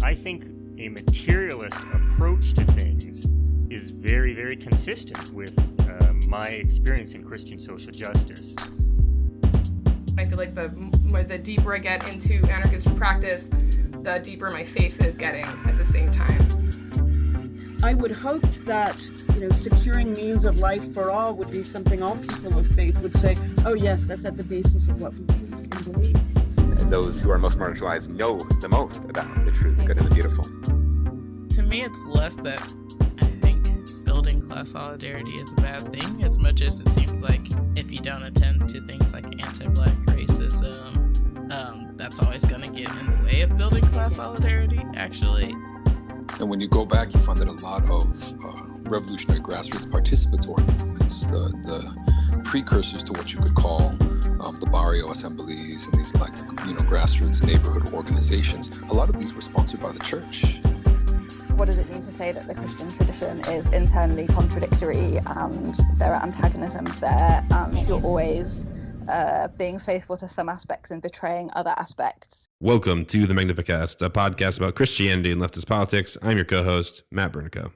I think a materialist approach to things is very, very consistent with my experience in Christian social justice. I feel like the deeper I get into anarchist practice, the deeper my faith is getting at the same time. I would hope that, securing means of life for all would be something all people of faith would say, oh yes, that's at the basis of what we believe. Those who are most marginalized know the most about the true, the good, and the beautiful. To me, it's less that I think building class solidarity is a bad thing, as much as it seems like if you don't attend to things like anti-Black racism, that's always going to get in the way of building class solidarity, actually. And when you go back, you find that a lot of revolutionary grassroots participatory movements, the precursors to what you could call the barrio assemblies and these grassroots neighborhood organizations, a lot of these were sponsored by the church. What does it mean to say that the Christian tradition is internally contradictory and there are antagonisms there and you're always being faithful to some aspects and betraying other aspects? Welcome to the Magnificast, a podcast about Christianity and leftist politics. I'm your co-host, Matt Bernico.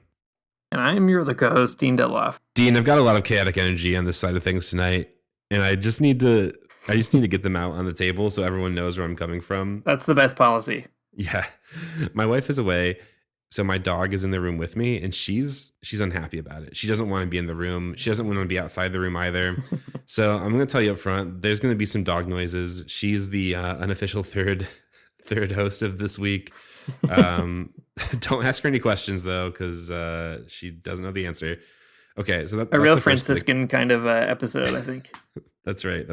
And I'm your other co-host, Dean Detloff. Dean, I've got a lot of chaotic energy on this side of things tonight, and I just need to get them out on the table so everyone knows where I'm coming from. That's the best policy. Yeah. My wife is away, so my dog is in the room with me, and she's unhappy about it. She doesn't want to be in the room. She doesn't want to be outside the room either. So I'm going to tell you up front, there's going to be some dog noises. She's the unofficial third host of this week. Don't ask her any questions, though, because she doesn't know the answer. Okay, so that's a real Franciscan kind of episode, I think. That's right.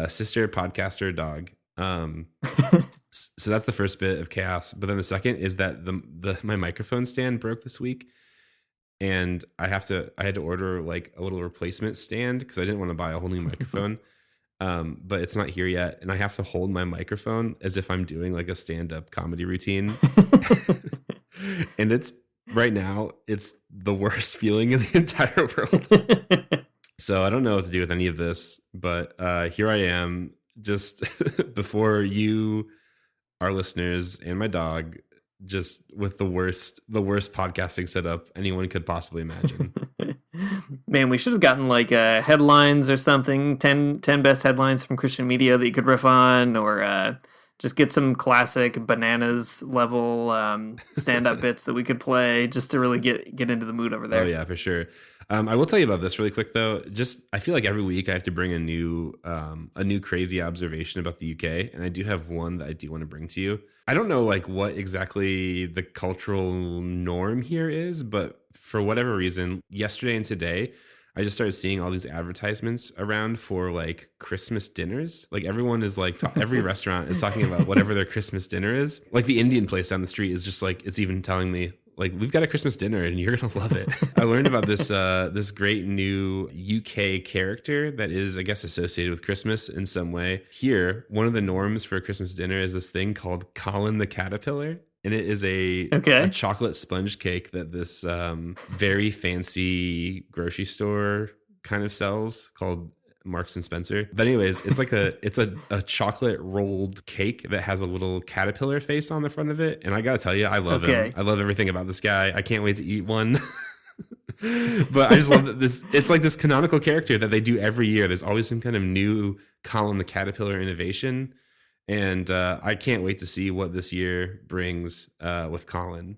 Sister, podcaster, dog. So that's the first bit of chaos. But then the second is that my microphone stand broke this week, and I had to order like a little replacement stand because I didn't want to buy a whole new microphone. But it's not here yet, and I have to hold my microphone as if I'm doing like a stand-up comedy routine. And it's right now, it's the worst feeling in the entire world. So I don't know what to do with any of this, but here I am, just before you, our listeners, and my dog, just with the worst podcasting setup anyone could possibly imagine. Man, we should have gotten like headlines or something, 10 best headlines from Christian media that you could riff on, or just get some classic bananas level stand-up bits that we could play just to really get into the mood over there. Oh yeah, for sure. I will tell you about this really quick though. Just I feel like every week I have to bring a new crazy observation about the UK, and I do have one that I do want to bring to you. I don't know like what exactly the cultural norm here is, but for whatever reason, yesterday and today, I just started seeing all these advertisements around for like Christmas dinners. Like everyone is like, every restaurant is talking about whatever their Christmas dinner is. Like the Indian place down the street is just like, it's even telling me like, we've got a Christmas dinner and you're going to love it. I learned about this great new UK character that is, I guess, associated with Christmas in some way. Here, one of the norms for a Christmas dinner is this thing called Colin the Caterpillar. And it is a chocolate sponge cake that this very fancy grocery store kind of sells called Marks and Spencer. But anyways, it's like a chocolate rolled cake that has a little caterpillar face on the front of it. And I gotta tell you, I love him. I love everything about this guy. I can't wait to eat one. But I just love that it's like this canonical character that they do every year. There's always some kind of new Colin the Caterpillar innovation. And I can't wait to see what this year brings with Colin.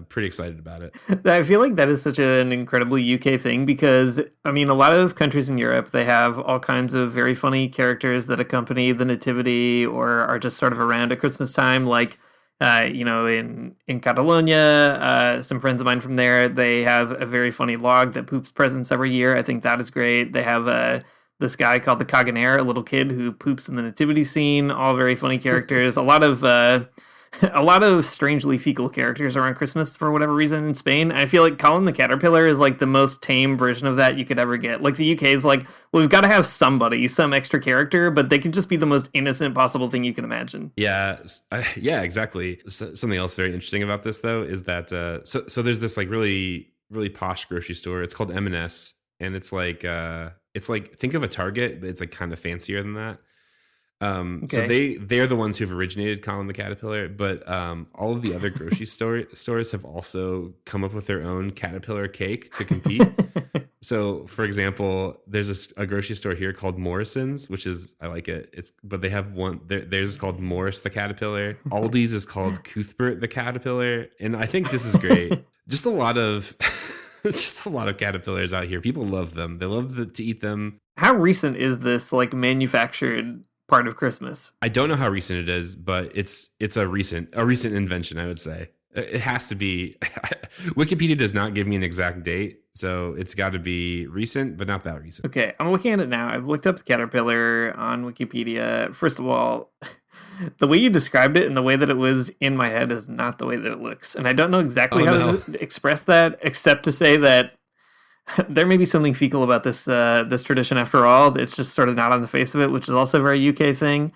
Pretty excited about it. I feel like that is such an incredibly UK thing because, I mean, a lot of countries in Europe, they have all kinds of very funny characters that accompany the nativity or are just sort of around at Christmas time. Like, in Catalonia, some friends of mine from there, they have a very funny log that poops presents every year. I think that is great. They have this guy called the Caganer, a little kid who poops in the nativity scene. All very funny characters. A lot of strangely fecal characters around Christmas for whatever reason in Spain. I feel like Colin the Caterpillar is like the most tame version of that you could ever get. Like the UK is like, well, we've got to have somebody, some extra character, but they can just be the most innocent possible thing you can imagine. Yeah, exactly. Something else very interesting about this though is that so there's this like really really posh grocery store. It's called M&S, and it's like think of a Target, but it's like kind of fancier than that. So they're the ones who've originated Colin the Caterpillar, but all of the other grocery stores have also come up with their own caterpillar cake to compete. So, for example, there's a grocery store here called Morrison's, which is, I like it. But they have one. Theirs is called Morris the Caterpillar. Aldi's is called Cuthbert the Caterpillar, and I think this is great. Just a lot of caterpillars out here. People love them. They love to eat them. How recent is this like manufactured part of Christmas? I don't know how recent it is, but it's a recent invention, I would say. It has to be. Wikipedia does not give me an exact date, so it's got to be recent, but not that recent. Okay, I'm looking at it now. I've looked up the caterpillar on Wikipedia. First of all, the way you described it and the way that it was in my head is not the way that it looks. And I don't know exactly how to express that, except to say that there may be something fecal about this tradition after all. It's just sort of not on the face of it, which is also a very UK thing.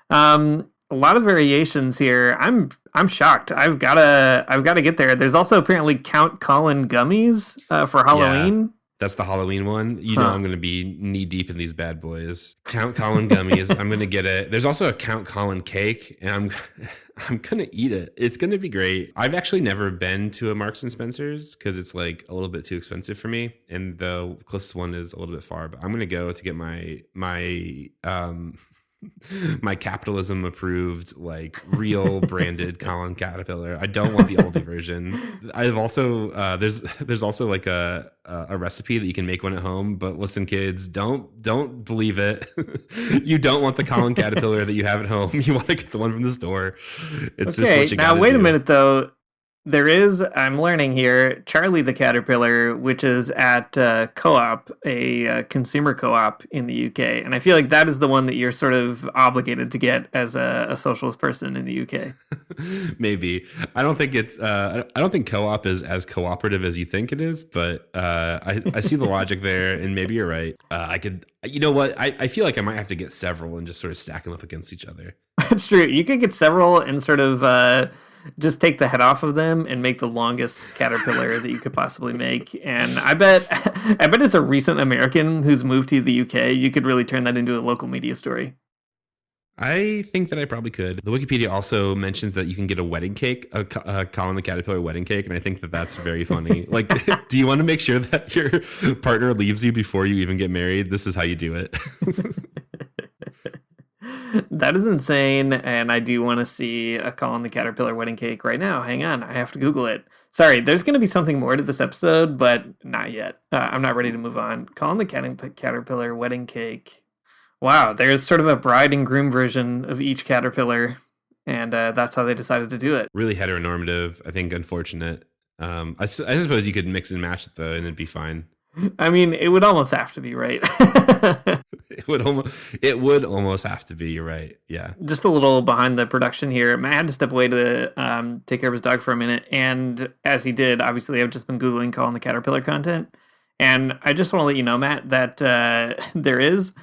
A lot of variations here. I'm shocked. I've gotta get there. There's also apparently Count Colin gummies for Halloween. Yeah, that's the Halloween one. You know, I'm going to be knee deep in these bad boys. Count Colin gummies. I'm going to get it. There's also a Count Colin cake, and I'm going to eat it. It's going to be great. I've actually never been to a Marks and Spencer's because it's like a little bit too expensive for me, and the closest one is a little bit far. But I'm going to go to get my capitalism approved, like real branded Colin Caterpillar. I don't want the Aldi version. I've also there's also like a recipe that you can make one at home, but listen, kids, don't believe it. You don't want the Colin Caterpillar that you have at home. You want to get the one from the store. It's just what you now wait do. A minute though. There is, I'm learning here, Charlie the Caterpillar, which is at Co-op, a consumer co-op in the UK. And I feel like that is the one that you're sort of obligated to get as a socialist person in the UK. Maybe. I don't think co-op is as cooperative as you think it is, but I see the logic there, and maybe you're right. You know what? I feel like I might have to get several and just sort of stack them up against each other. That's true. You could get several and sort of just take the head off of them and make the longest caterpillar that you could possibly make. And I bet as a recent American who's moved to the UK, you could really turn that into a local media story. I think that I probably could. The Wikipedia also mentions that you can get a wedding cake, a Colin the Caterpillar wedding cake, and I think that that's very funny. Like, do you want to make sure that your partner leaves you before you even get married? This is how you do it. That is insane, and I do want to see a Colin the Caterpillar wedding cake right now. Hang on, I have to Google it. Sorry, there's going to be something more to this episode, but not yet. I'm not ready to move on. Colin the Caterpillar wedding cake. Wow, there's sort of a bride and groom version of each caterpillar, and that's how they decided to do it. Really heteronormative, I think, unfortunate. I suppose you could mix and match it, though, and it'd be fine. I mean, it would almost have to be, right? It would almost have to be. You're right. Yeah. Just a little behind the production here. Matt had to step away to take care of his dog for a minute, and as he did, obviously, I've just been Googling Colin the Caterpillar content, and I just want to let you know, Matt, that there is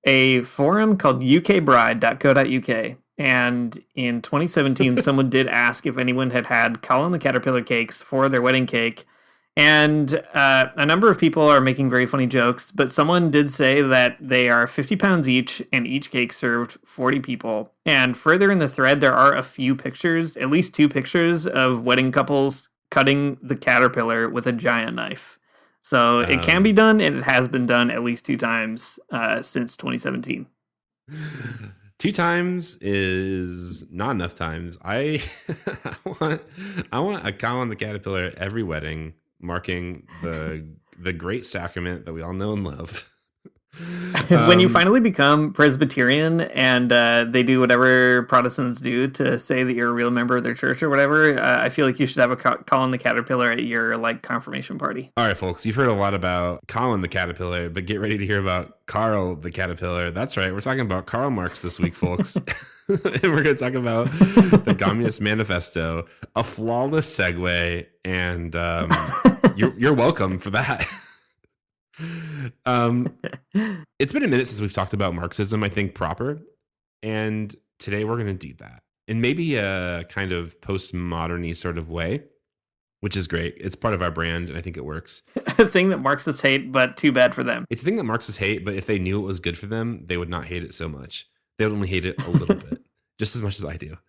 a forum called ukbride.co.uk, and in 2017, someone did ask if anyone had Colin the Caterpillar cakes for their wedding cake. And a number of people are making very funny jokes, but someone did say that they are 50 pounds each, and each cake served 40 people. And further in the thread, there are a few pictures, at least 2 pictures of wedding couples cutting the caterpillar with a giant knife. So it can be done, and it has been done at least 2 times since 2017. 2 times is not enough times. I want a Colin the Caterpillar every wedding, marking the great sacrament that we all know and love. When you finally become Presbyterian and they do whatever Protestants do to say that you're a real member of their church or whatever, I feel like you should have a Colin the Caterpillar at your confirmation party. All right, folks, you've heard a lot about Colin the Caterpillar, but get ready to hear about Karl the Caterpillar. That's right, we're talking about Karl Marx this week, folks. And we're going to talk about the Communist Manifesto, a flawless segue, and you're welcome for that. It's been a minute since we've talked about Marxism, I think, proper, and today we're going to do that in maybe a kind of postmodern-y sort of way, which is great. It's part of our brand, and I think it works. A thing that Marxists hate, but too bad for them. It's a thing that Marxists hate, but if they knew it was good for them, they would not hate it so much. They would only hate it a little bit, just as much as I do.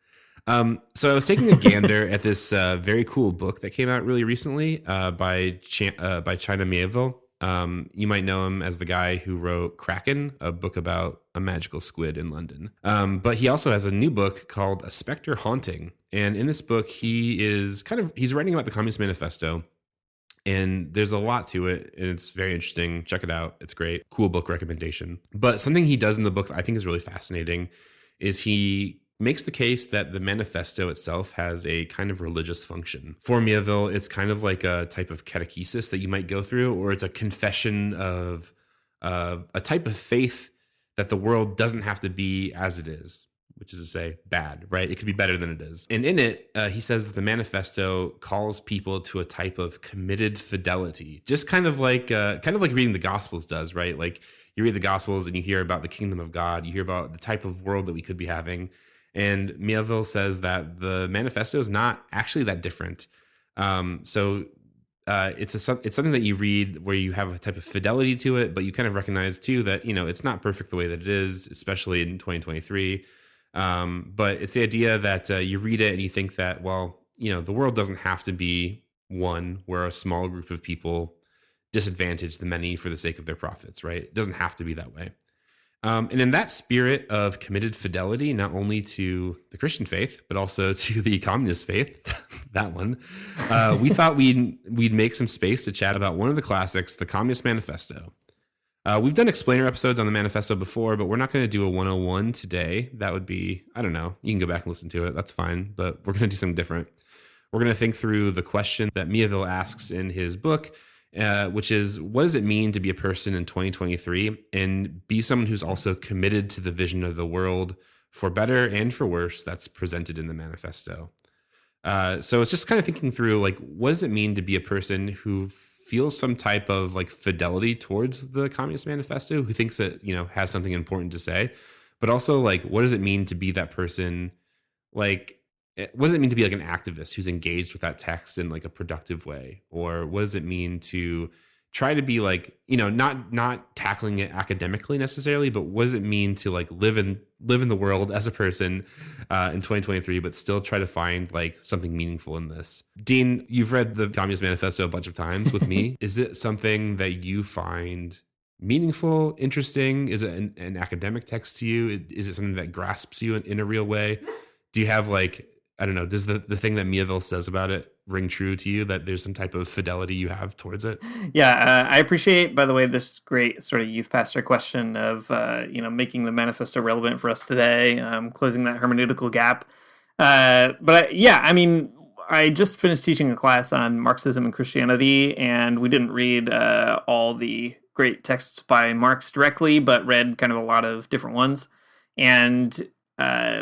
So I was taking a gander at this very cool book that came out really recently by China Mieville. You might know him as the guy who wrote Kraken, a book about a magical squid in London. But he also has a new book called A Spectre Haunting. And in this book, he's writing about the Communist Manifesto. And there's a lot to it, and it's very interesting. Check it out. It's great. Cool book recommendation. But something he does in the book that I think is really fascinating is he makes the case that the manifesto itself has a kind of religious function. For Mieville, it's kind of like a type of catechesis that you might go through, or it's a confession of a type of faith that the world doesn't have to be as it is, which is to say bad, right? It could be better than it is. And in it, he says that the manifesto calls people to a type of committed fidelity, just kind of like reading the Gospels does, right? Like you read the Gospels and you hear about the kingdom of God, you hear about the type of world that we could be having. And Mieville says that the manifesto is not actually that different. It's something that you read where you have a type of fidelity to it, but you kind of recognize too that, it's not perfect the way that it is, especially in 2023. But it's the idea that you read it and you think that, the world doesn't have to be one where a small group of people disadvantage the many for the sake of their profits, right? It doesn't have to be that way. And in that spirit of committed fidelity, not only to the Christian faith, but also to the communist faith, that one, we thought we'd make some space to chat about one of the classics, the Communist Manifesto. We've done explainer episodes on the manifesto before, but we're not going to do a 101 today. That would be, I don't know, you can go back and listen to it. That's fine, but we're going to do something different. We're going to think through the question that Mieville asks in his book, which is, what does it mean to be a person in 2023 and be someone who's also committed to the vision of the world for better and for worse that's presented in the manifesto? So it's just kind of thinking through, what does it mean to be a person who feels some type of fidelity towards the Communist Manifesto, who thinks that, has something important to say, but also what does it mean to be that person? What does it mean to be an activist who's engaged with that text in a productive way? Or what does it mean to try to be not tackling it academically necessarily, but what does it mean to live in the world as a person in 2023, but still try to find something meaningful in this? Dean, you've read the Communist Manifesto a bunch of times with me. Is it something that you find meaningful, interesting? Is it an academic text to you? Is it something that grasps you in a real way? Do you have I don't know, does the thing that Mieville says about it ring true to you, that there's some type of fidelity you have towards it? Yeah, I appreciate, by the way, this great sort of youth pastor question of, making the manifesto relevant for us today, closing that hermeneutical gap. I just finished teaching a class on Marxism and Christianity, and we didn't read all the great texts by Marx directly, but read kind of a lot of different ones. And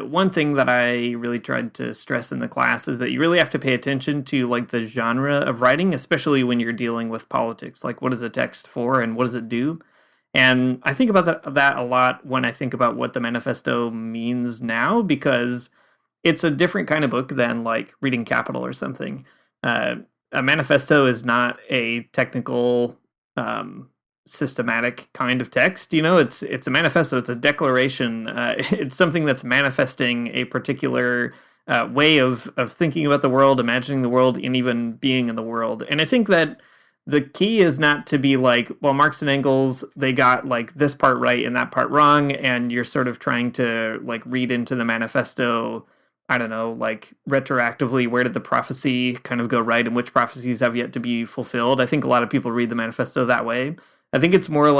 one thing that I really tried to stress in the class is that you really have to pay attention to the genre of writing, especially when you're dealing with politics. What is a text for and what does it do? And I think about that a lot when I think about what the manifesto means now, because it's a different kind of book than reading Capital or something. A manifesto is not a technical systematic kind of text. It's a manifesto, it's a declaration, it's something that's manifesting a particular way of thinking about the world, imagining the world, and even being in the world. And I think that the key is not to be Marx and Engels, they got this part right and that part wrong, and you're sort of trying to read into the manifesto, I don't know, retroactively, where did the prophecy kind of go right and which prophecies have yet to be fulfilled. I think a lot of people read the manifesto that way. I think it's more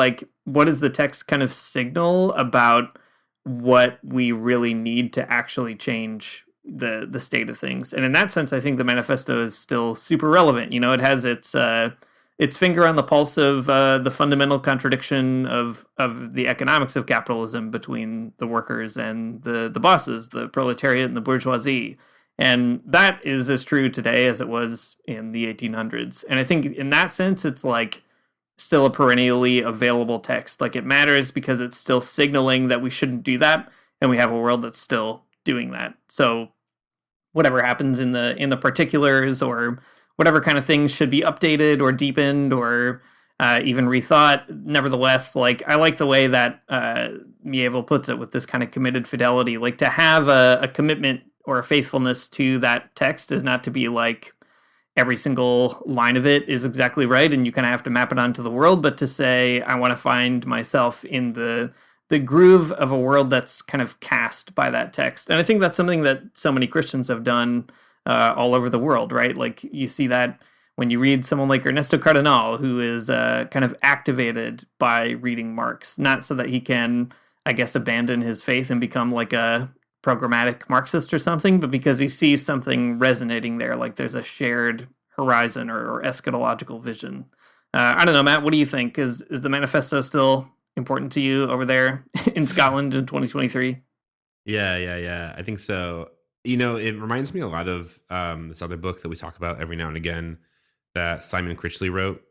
what does the text kind of signal about what we really need to actually change the state of things. And in that sense, I think the manifesto is still super relevant. It has its finger on the pulse of the fundamental contradiction of the economics of capitalism between the workers and the bosses, the proletariat and the bourgeoisie. And that is as true today as it was in the 1800s. And I think in that sense, it's still a perennially available text. It matters because it's still signaling that we shouldn't do that, and we have a world that's still doing that. So whatever happens in the particulars, or whatever kind of things should be updated or deepened or even rethought. Nevertheless, like I like the way that Mieville puts it with this kind of committed fidelity. Like to have a commitment or a faithfulness to that text is not to be like every single line of it is exactly right and you kind of have to map it onto the world, but to say, I want to find myself in the groove of a world that's kind of cast by that text. And I think that's something that so many Christians have done all over the world, right? Like you see that when you read someone like Ernesto Cardenal, who is kind of activated by reading Marx, not so that he can, I guess, abandon his faith and become like a programmatic Marxist or something, but because he sees something resonating there, like there's a shared horizon or eschatological vision. I don't know, Matt, what do you think? Is the manifesto still important to you over there in Scotland in 2023? Yeah. I think so. You know, it reminds me a lot of this other book that we talk about every now and again that Simon Critchley wrote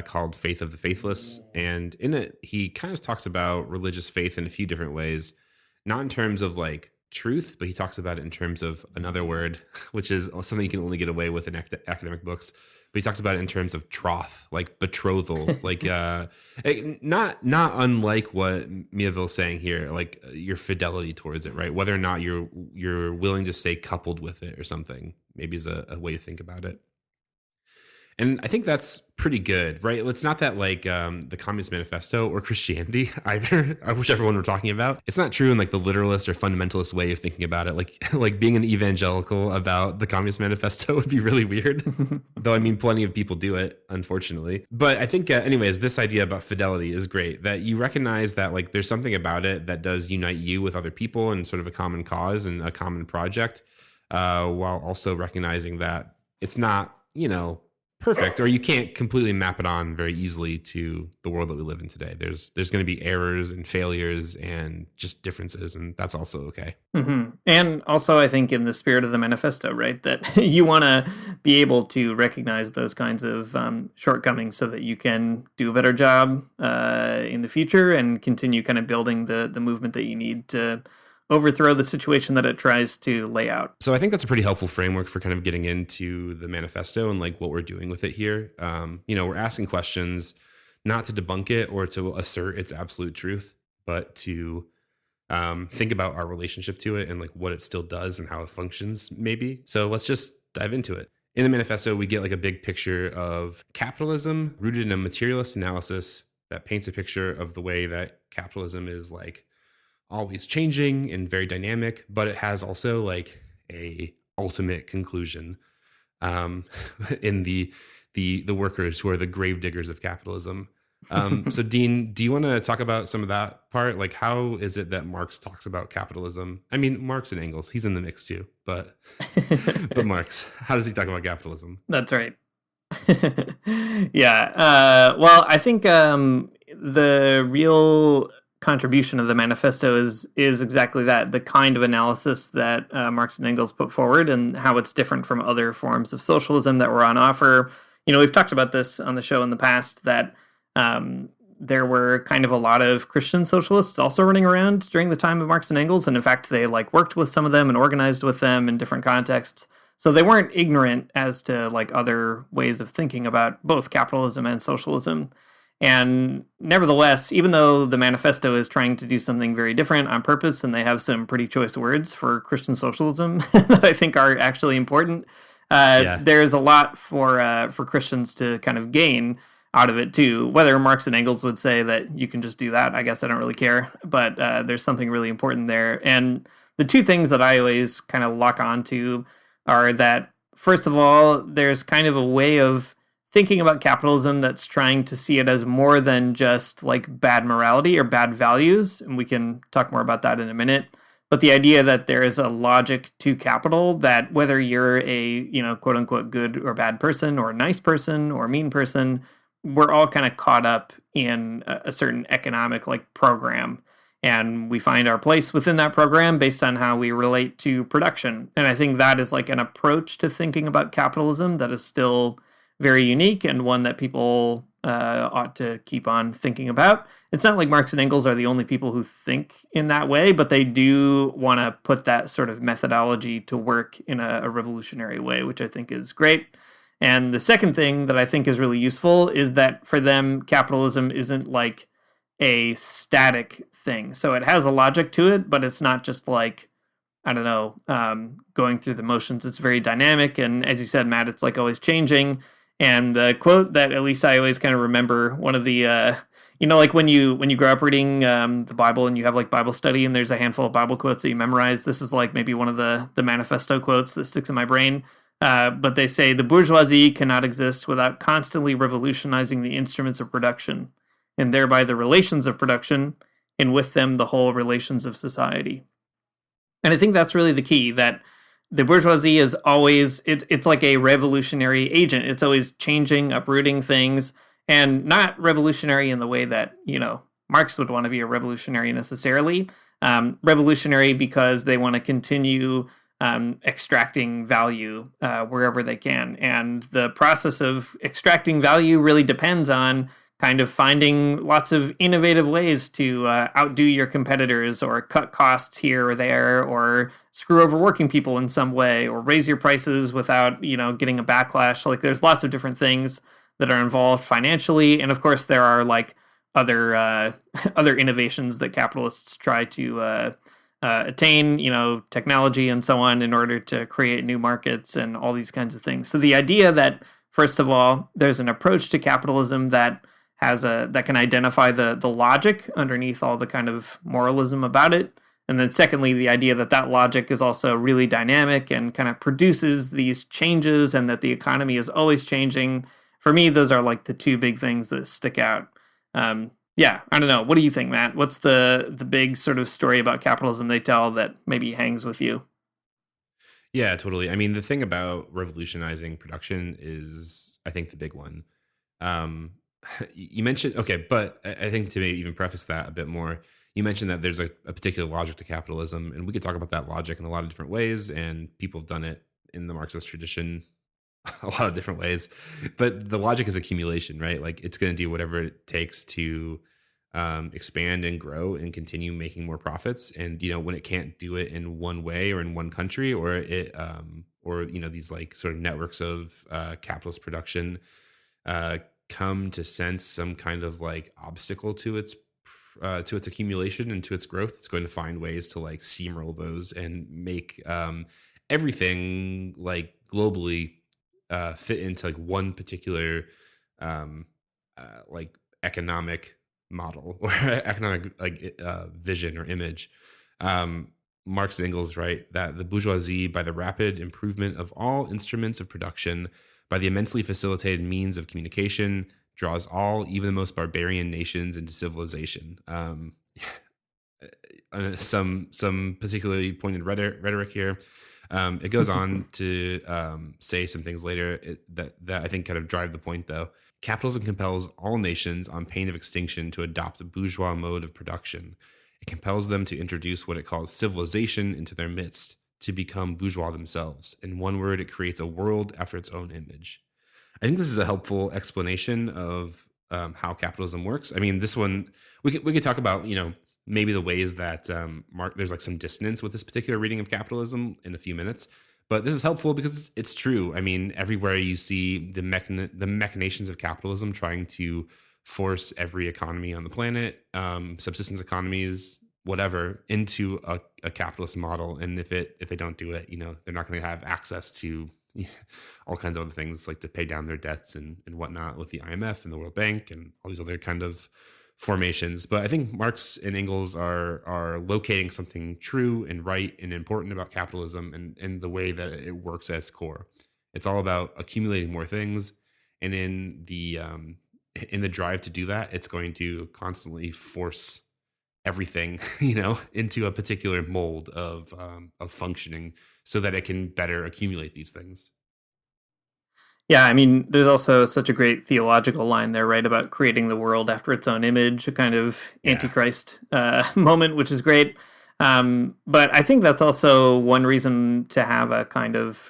called Faith of the Faithless. And in it, he kind of talks about religious faith in a few different ways, not in terms of like truth, but he talks about it in terms of another word, which is something you can only get away with in academic books. But he talks about it in terms of troth, like betrothal, like not unlike what Mieville's saying here, like your fidelity towards it, right? Whether or not you're willing to stay coupled with it or something, maybe is a way to think about it. And I think that's pretty good, right? It's not that like the Communist Manifesto or Christianity either, whichever one we're talking about. It's not true in like the literalist or fundamentalist way of thinking about it. Like being an evangelical about the Communist Manifesto would be really weird. Though, I mean, plenty of people do it, unfortunately. But I think, anyways, this idea about fidelity is great. That you recognize that like there's something about it that does unite you with other people and sort of a common cause and a common project, while also recognizing that it's not, perfect, or you can't completely map it on very easily to the world that we live in today. There's going to be errors and failures and just differences, and that's also okay. Mm-hmm. And also, I think in the spirit of the manifesto, right, that you want to be able to recognize those kinds of shortcomings so that you can do a better job in the future and continue kind of building the movement that you need to overthrow the situation that it tries to lay out. So I think that's a pretty helpful framework for kind of getting into the manifesto and like what we're doing with it here. We're asking questions not to debunk it or to assert its absolute truth, but to think about our relationship to it and like what it still does and how it functions maybe. So let's just dive into it. In the manifesto, we get like a big picture of capitalism rooted in a materialist analysis that paints a picture of the way that capitalism is like always changing and very dynamic, but it has also like a ultimate conclusion in the workers who are the grave diggers of capitalism. So Dean, do you want to talk about some of that part? Like, how is it that Marx talks about capitalism? I mean, Marx and Engels, he's in the mix too, but Marx, how does he talk about capitalism? That's right. Yeah. Well, I think the real contribution of the manifesto is exactly that, the kind of analysis that Marx and Engels put forward and how it's different from other forms of socialism that were on offer. We've talked about this on the show in the past, that there were kind of a lot of Christian socialists also running around during the time of Marx and Engels. And in fact, they like worked with some of them and organized with them in different contexts. So they weren't ignorant as to like other ways of thinking about both capitalism and socialism. And nevertheless, even though the manifesto is trying to do something very different on purpose, and they have some pretty choice words for Christian socialism that I think are actually important, there's a lot for Christians to kind of gain out of it too. Whether Marx and Engels would say that you can just do that, I guess I don't really care. But there's something really important there. And the two things that I always kind of lock onto are that, first of all, there's kind of a way of thinking about capitalism that's trying to see it as more than just like bad morality or bad values. And we can talk more about that in a minute. But the idea that there is a logic to capital, that whether you're a, quote unquote, good or bad person or nice person or mean person, we're all kind of caught up in a certain economic like program. And we find our place within that program based on how we relate to production. And I think that is like an approach to thinking about capitalism that is still very unique and one that people ought to keep on thinking about. It's not like Marx and Engels are the only people who think in that way, but they do want to put that sort of methodology to work in a revolutionary way, which I think is great. And the second thing that I think is really useful is that for them, capitalism isn't like a static thing. So it has a logic to it, but it's not just like, I don't know, going through the motions. It's very dynamic. And as you said, Matt, it's like always changing. And the quote that at least I always kind of remember, one of the, like when you grow up reading the Bible and you have like Bible study and there's a handful of Bible quotes that you memorize, this is like maybe one of the manifesto quotes that sticks in my brain. But they say, the bourgeoisie cannot exist without constantly revolutionizing the instruments of production, and thereby the relations of production, and with them the whole relations of society. And I think that's really the key, that the bourgeoisie is always, it's like a revolutionary agent. It's always changing, uprooting things, and not revolutionary in the way that, Marx would want to be a revolutionary necessarily. Revolutionary because they want to continue extracting value wherever they can. And the process of extracting value really depends on kind of finding lots of innovative ways to outdo your competitors, or cut costs here or there, or screw over working people in some way, or raise your prices without, getting a backlash. Like, there's lots of different things that are involved financially. And of course, there are like other other innovations that capitalists try to attain, technology and so on, in order to create new markets and all these kinds of things. So the idea that, first of all, there's an approach to capitalism that that can identify the logic underneath all the kind of moralism about it. And then secondly, the idea that logic is also really dynamic and kind of produces these changes, and that the economy is always changing. For me, those are like the two big things that stick out. Yeah, I don't know. What do you think, Matt? What's the big sort of story about capitalism they tell that maybe hangs with you? Yeah, totally. I mean, the thing about revolutionizing production is, I think, the big one. You mentioned, okay, but I think to maybe even preface that a bit more, you mentioned that there's a particular logic to capitalism, and we could talk about that logic in a lot of different ways, and people have done it in the Marxist tradition a lot of different ways. But the logic is accumulation, right? Like, it's going to do whatever it takes to expand and grow and continue making more profits. And, when it can't do it in one way or in one country, or these like sort of networks of capitalist production come to sense some kind of like obstacle to its accumulation and to its growth, it's going to find ways to like steamroll those and make everything like globally fit into like one particular like economic model or economic like vision or image. Marx and Engels write that the bourgeoisie, by the rapid improvement of all instruments of production, by the immensely facilitated means of communication, draws all, even the most barbarian nations, into civilization. Some particularly pointed rhetoric here. It goes on to say some things later that I think kind of drive the point, though. Capitalism compels all nations, on pain of extinction, to adopt a bourgeois mode of production. It compels them to introduce what it calls civilization into their midst, to become bourgeois themselves. In one word, it creates a world after its own image. I think this is a helpful explanation of how capitalism works. I mean, this one, we could talk about, maybe the ways that there's like some dissonance with this particular reading of capitalism in a few minutes. But this is helpful because it's true. I mean, everywhere you see the machinations of capitalism trying to force every economy on the planet, subsistence economies, whatever, into a capitalist model. And if they don't do it, they're not going to have access to all kinds of other things, like to pay down their debts and whatnot with the IMF and the World Bank and all these other kind of formations. But I think Marx and Engels are locating something true and right and important about capitalism and the way that it works at its core. It's all about accumulating more things, and in the drive to do that, it's going to constantly force everything, into a particular mold of functioning, so that it can better accumulate these things. Yeah, I mean, there's also such a great theological line there, right, about creating the world after its own image, a kind of Antichrist moment, which is great. But I think that's also one reason to have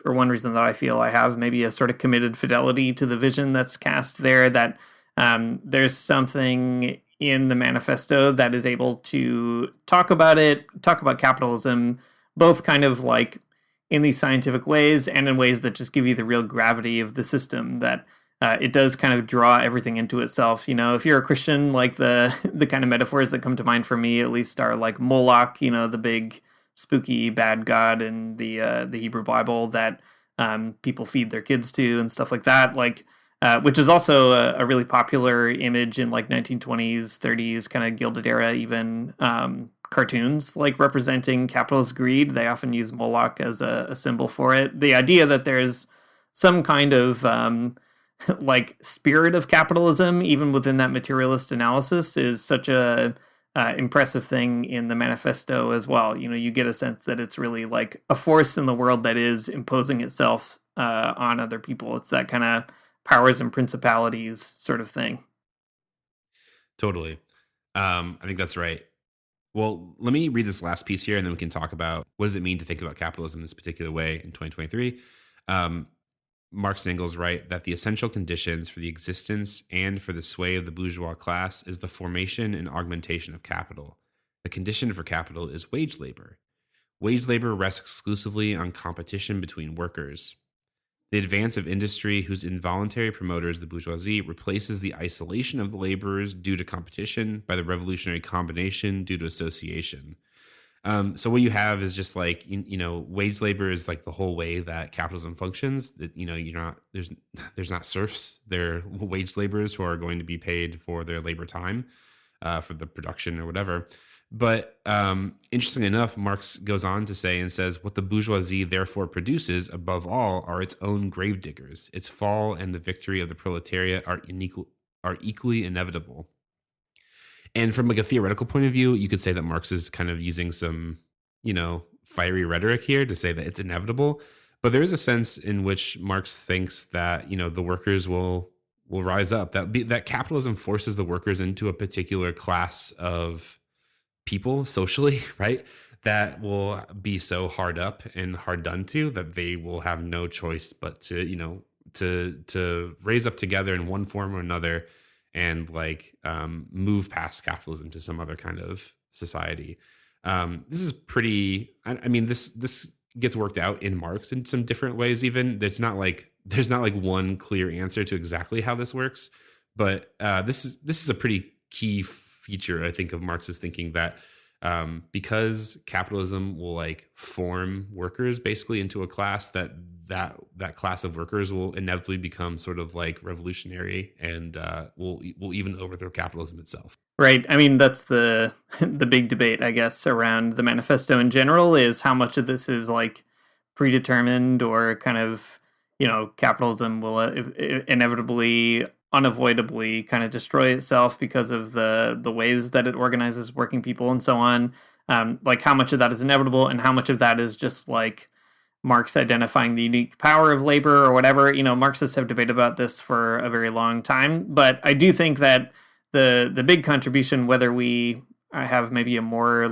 one reason that I feel I have maybe a sort of committed fidelity to the vision that's cast there, that there's something in the manifesto that is able to talk about capitalism, both kind of like in these scientific ways and in ways that just give you the real gravity of the system, that it does kind of draw everything into itself. If you're a Christian, like the kind of metaphors that come to mind for me, at least, are like Moloch, the big spooky bad god in the Hebrew Bible that people feed their kids to and stuff like that. Which is also a really popular image in like 1920s, 30s, kind of Gilded Era, even cartoons like representing capitalist greed. They often use Moloch as a symbol for it. The idea that there's some kind of like spirit of capitalism, even within that materialist analysis, is such a impressive thing in the manifesto as well. You get a sense that it's really like a force in the world that is imposing itself on other people. It's that kind of powers and principalities sort of thing. Totally. I think that's right. Well, let me read this last piece here, and then we can talk about what does it mean to think about capitalism in this particular way in 2023. Marx and Engels write that the essential conditions for the existence and for the sway of the bourgeois class is the formation and augmentation of capital. The condition for capital is wage labor. Wage labor rests exclusively on competition between workers. The advance of industry, whose involuntary promoter is the bourgeoisie, replaces the isolation of the laborers due to competition by the revolutionary combination due to association. So what you have is just like, wage labor is like the whole way that capitalism functions. That, there's not serfs. They're wage laborers who are going to be paid for their labor time, for the production or whatever. But interestingly enough, Marx goes on to say and says, what the bourgeoisie therefore produces above all are its own gravediggers. Its fall and the victory of the proletariat are equally inevitable. And from like a theoretical point of view, you could say that Marx is kind of using some, fiery rhetoric here to say that it's inevitable. But there is a sense in which Marx thinks that, the workers will rise up, that capitalism forces the workers into a particular class of people socially, right? That will be so hard up and hard done to that they will have no choice but to, to raise up together in one form or another and move past capitalism to some other kind of society. This is pretty, this gets worked out in Marx in some different ways. Even there's not like one clear answer to exactly how this works, but this is a pretty key feature, I think, of Marx's thinking, that because capitalism will form workers basically into a class, that class of workers will inevitably become sort of revolutionary and will even overthrow capitalism itself. Right. I mean, that's the big debate, I guess, around the manifesto in general, is how much of this is predetermined, or kind of, capitalism will inevitably, unavoidably kind of destroy itself because of the ways that it organizes working people and so on. How much of that is inevitable and how much of that is just Marx identifying the unique power of labor or whatever. Marxists have debated about this for a very long time, but I do think that the big contribution, whether we have maybe a more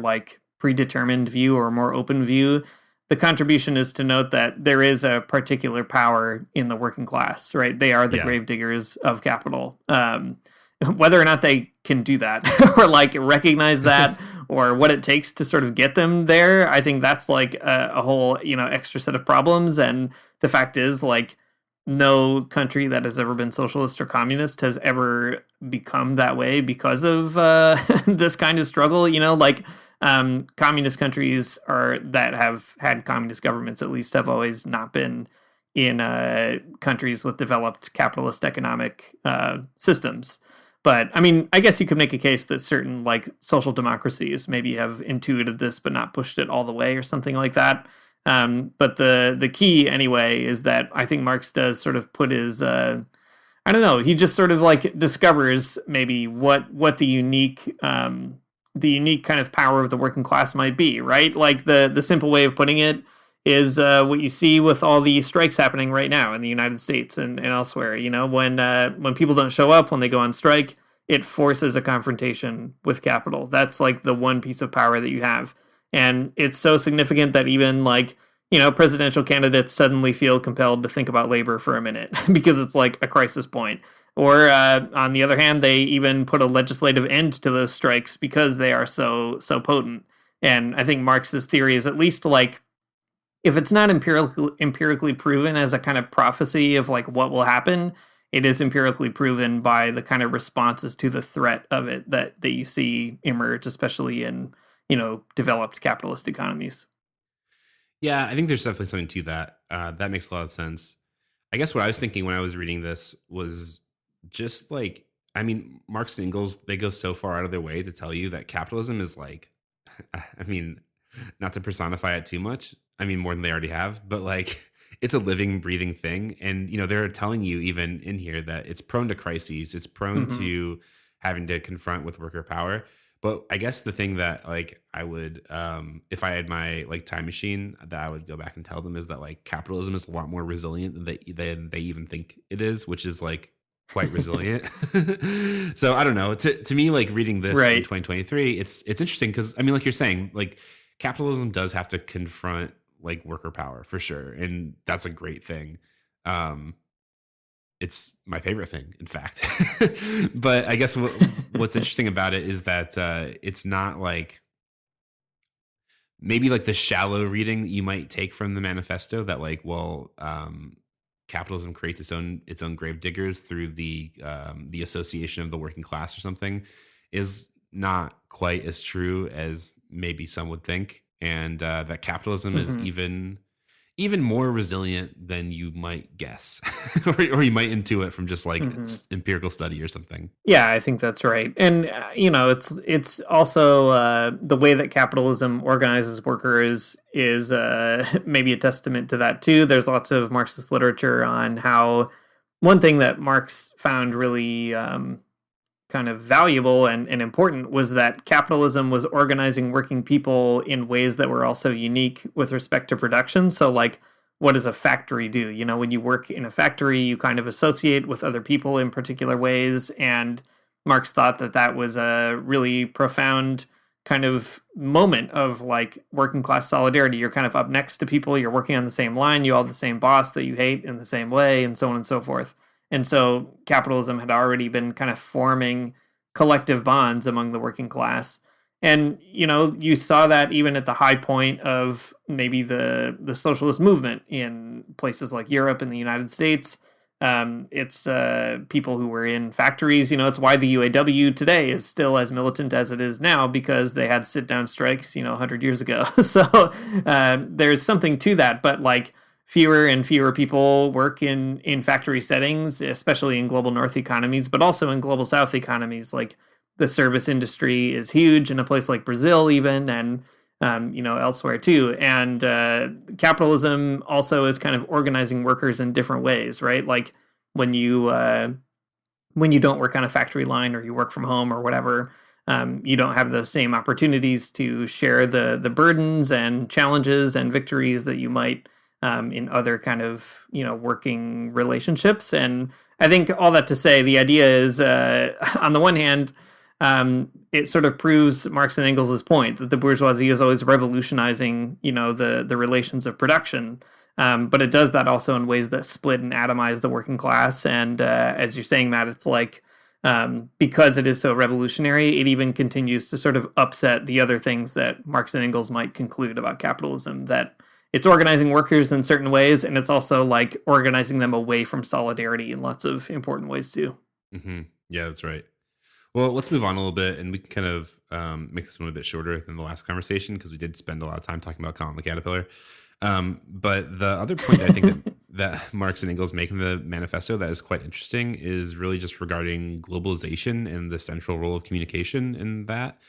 predetermined view or a more open view, the contribution is to note that there is a particular power in the working class, right? They are the gravediggers of capital. Whether or not they can do that or recognize that or what it takes to sort of get them there, I think that's a whole, extra set of problems. And the fact is, no country that has ever been socialist or communist has ever become that way because of this kind of struggle. Communist countries that have had communist governments, at least, have always not been in countries with developed capitalist economic systems. But I mean, I guess you could make a case that certain social democracies maybe have intuited this but not pushed it all the way or something like that. But the key anyway is that I think Marx does sort of put his he just sort of discovers maybe what the unique kind of power of the working class might be, right? The simple way of putting it is what you see with all the strikes happening right now in the United States and elsewhere. When people don't show up, when they go on strike, it forces a confrontation with capital. That's the one piece of power that you have. And it's so significant that even presidential candidates suddenly feel compelled to think about labor for a minute because it's a crisis point. Or on the other hand, they even put a legislative end to those strikes because they are so potent. And I think Marx's theory is at least if it's not empirically proven as a kind of prophecy of like what will happen, it is empirically proven by the kind of responses to the threat of it that you see emerge, especially in, developed capitalist economies. Yeah, I think there's definitely something to that. That makes a lot of sense. I guess what I was thinking when I was reading this was just like, I mean, Marx and Engels, they go so far out of their way to tell you that capitalism is like, I mean, not to personify it too much, I mean, more than they already have, but like, it's a living, breathing thing. And, they're telling you even in here that it's prone to crises, it's prone Mhm. to having to confront with worker power. But I guess the thing that like I would, if I had my like time machine, that I would go back and tell them is that like capitalism is a lot more resilient than they even think it is, which is like quite resilient. So I don't know. To me, like reading this in Right. 2023, it's interesting because I mean, like you're saying, like capitalism does have to confront like worker power for sure, and that's a great thing. It's my favorite thing, in fact. But I guess what's interesting about it is that it's not like maybe like the shallow reading that you might take from the manifesto that like, well, capitalism creates its own grave diggers through the association of the working class or something is not quite as true as maybe some would think, and that capitalism is even more resilient than you might guess, or you might intuit from just like empirical study or something. Yeah, I think that's right. And, it's also the way that capitalism organizes workers is maybe a testament to that, too. There's lots of Marxist literature on how one thing that Marx found really kind of valuable and important was that capitalism was organizing working people in ways that were also unique with respect to production. So like, what does a factory do? When you work in a factory, you kind of associate with other people in particular ways. And Marx thought that that was a really profound kind of moment of like working class solidarity. You're kind of up next to people, you're working on the same line, you all have the same boss that you hate in the same way, and so on and so forth. And so capitalism had already been kind of forming collective bonds among the working class. And, you saw that even at the high point of maybe the socialist movement in places like Europe and the United States. It's people who were in factories. It's why the UAW today is still as militant as it is now, because they had sit-down strikes, 100 years ago. So there's something to that. But like, fewer and fewer people work in factory settings, especially in global north economies, but also in global south economies. Like the service industry is huge in a place like Brazil even, and elsewhere too. And capitalism also is kind of organizing workers in different ways, right? Like when you don't work on a factory line or you work from home or whatever, you don't have the same opportunities to share the burdens and challenges and victories that you might in other kind of, working relationships. And I think all that to say, the idea is, on the one hand, it sort of proves Marx and Engels' point that the bourgeoisie is always revolutionizing, the relations of production. But it does that also in ways that split and atomize the working class. And as you're saying, Matt, it's like, because it is so revolutionary, it even continues to sort of upset the other things that Marx and Engels might conclude about capitalism, that it's organizing workers in certain ways, and it's also like organizing them away from solidarity in lots of important ways too. Mm-hmm. Yeah, that's right. Well, let's move on a little bit, and we can kind of make this one a bit shorter than the last conversation because we did spend a lot of time talking about Colin the Caterpillar. But the other point that I think that Marx and Engels make in the manifesto that is quite interesting is really just regarding globalization and the central role of communication in that.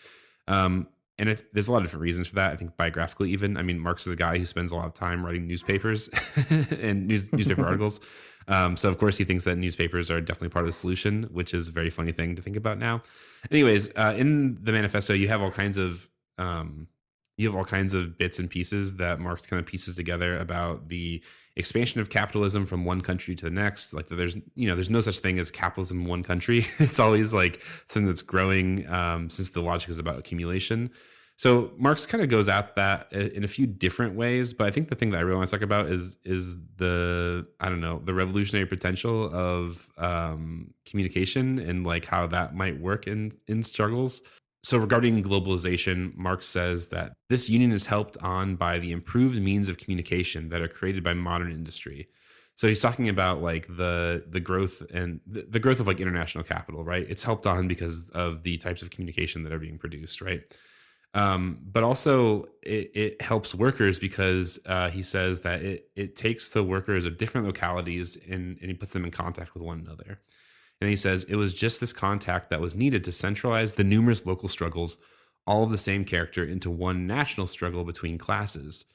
And there's a lot of different reasons for that. I think biographically, even. I mean, Marx is a guy who spends a lot of time writing newspapers and newspaper articles. So, of course, he thinks that newspapers are definitely part of the solution, which is a very funny thing to think about now. Anyways, in the manifesto, you have all kinds of bits and pieces that Marx kind of pieces together about the expansion of capitalism from one country to the next. Like there's no such thing as capitalism in one country. It's always like something that's growing, since the logic is about accumulation. So Marx kind of goes at that in a few different ways, but I think the thing that I really want to talk about is the revolutionary potential of communication and like how that might work in struggles. So regarding globalization, Marx says that this union is helped on by the improved means of communication that are created by modern industry. So he's talking about like the growth and the growth of like international capital, right? It's helped on because of the types of communication that are being produced, right? But also it helps workers because he says that it takes the workers of different localities and he puts them in contact with one another. And he says it was just this contact that was needed to centralize the numerous local struggles, all of the same character, into one national struggle between classes.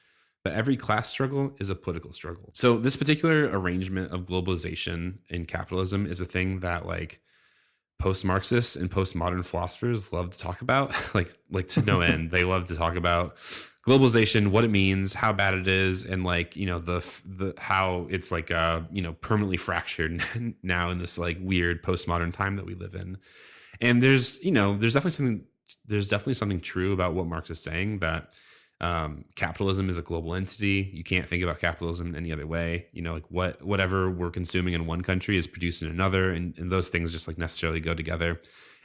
But every class struggle is a political struggle. So this particular arrangement of globalization in capitalism is a thing that like post-Marxists and postmodern philosophers love to talk about, like to no end. They love to talk about globalization, what it means, how bad it is, and like, you know, the how it's like you know, permanently fractured now in this like weird postmodern time that we live in. And there's, you know, there's definitely something true about what Marx is saying, that capitalism is a global entity. You can't think about capitalism in any other way. You know, like whatever we're consuming in one country is produced in another, and those things just like necessarily go together.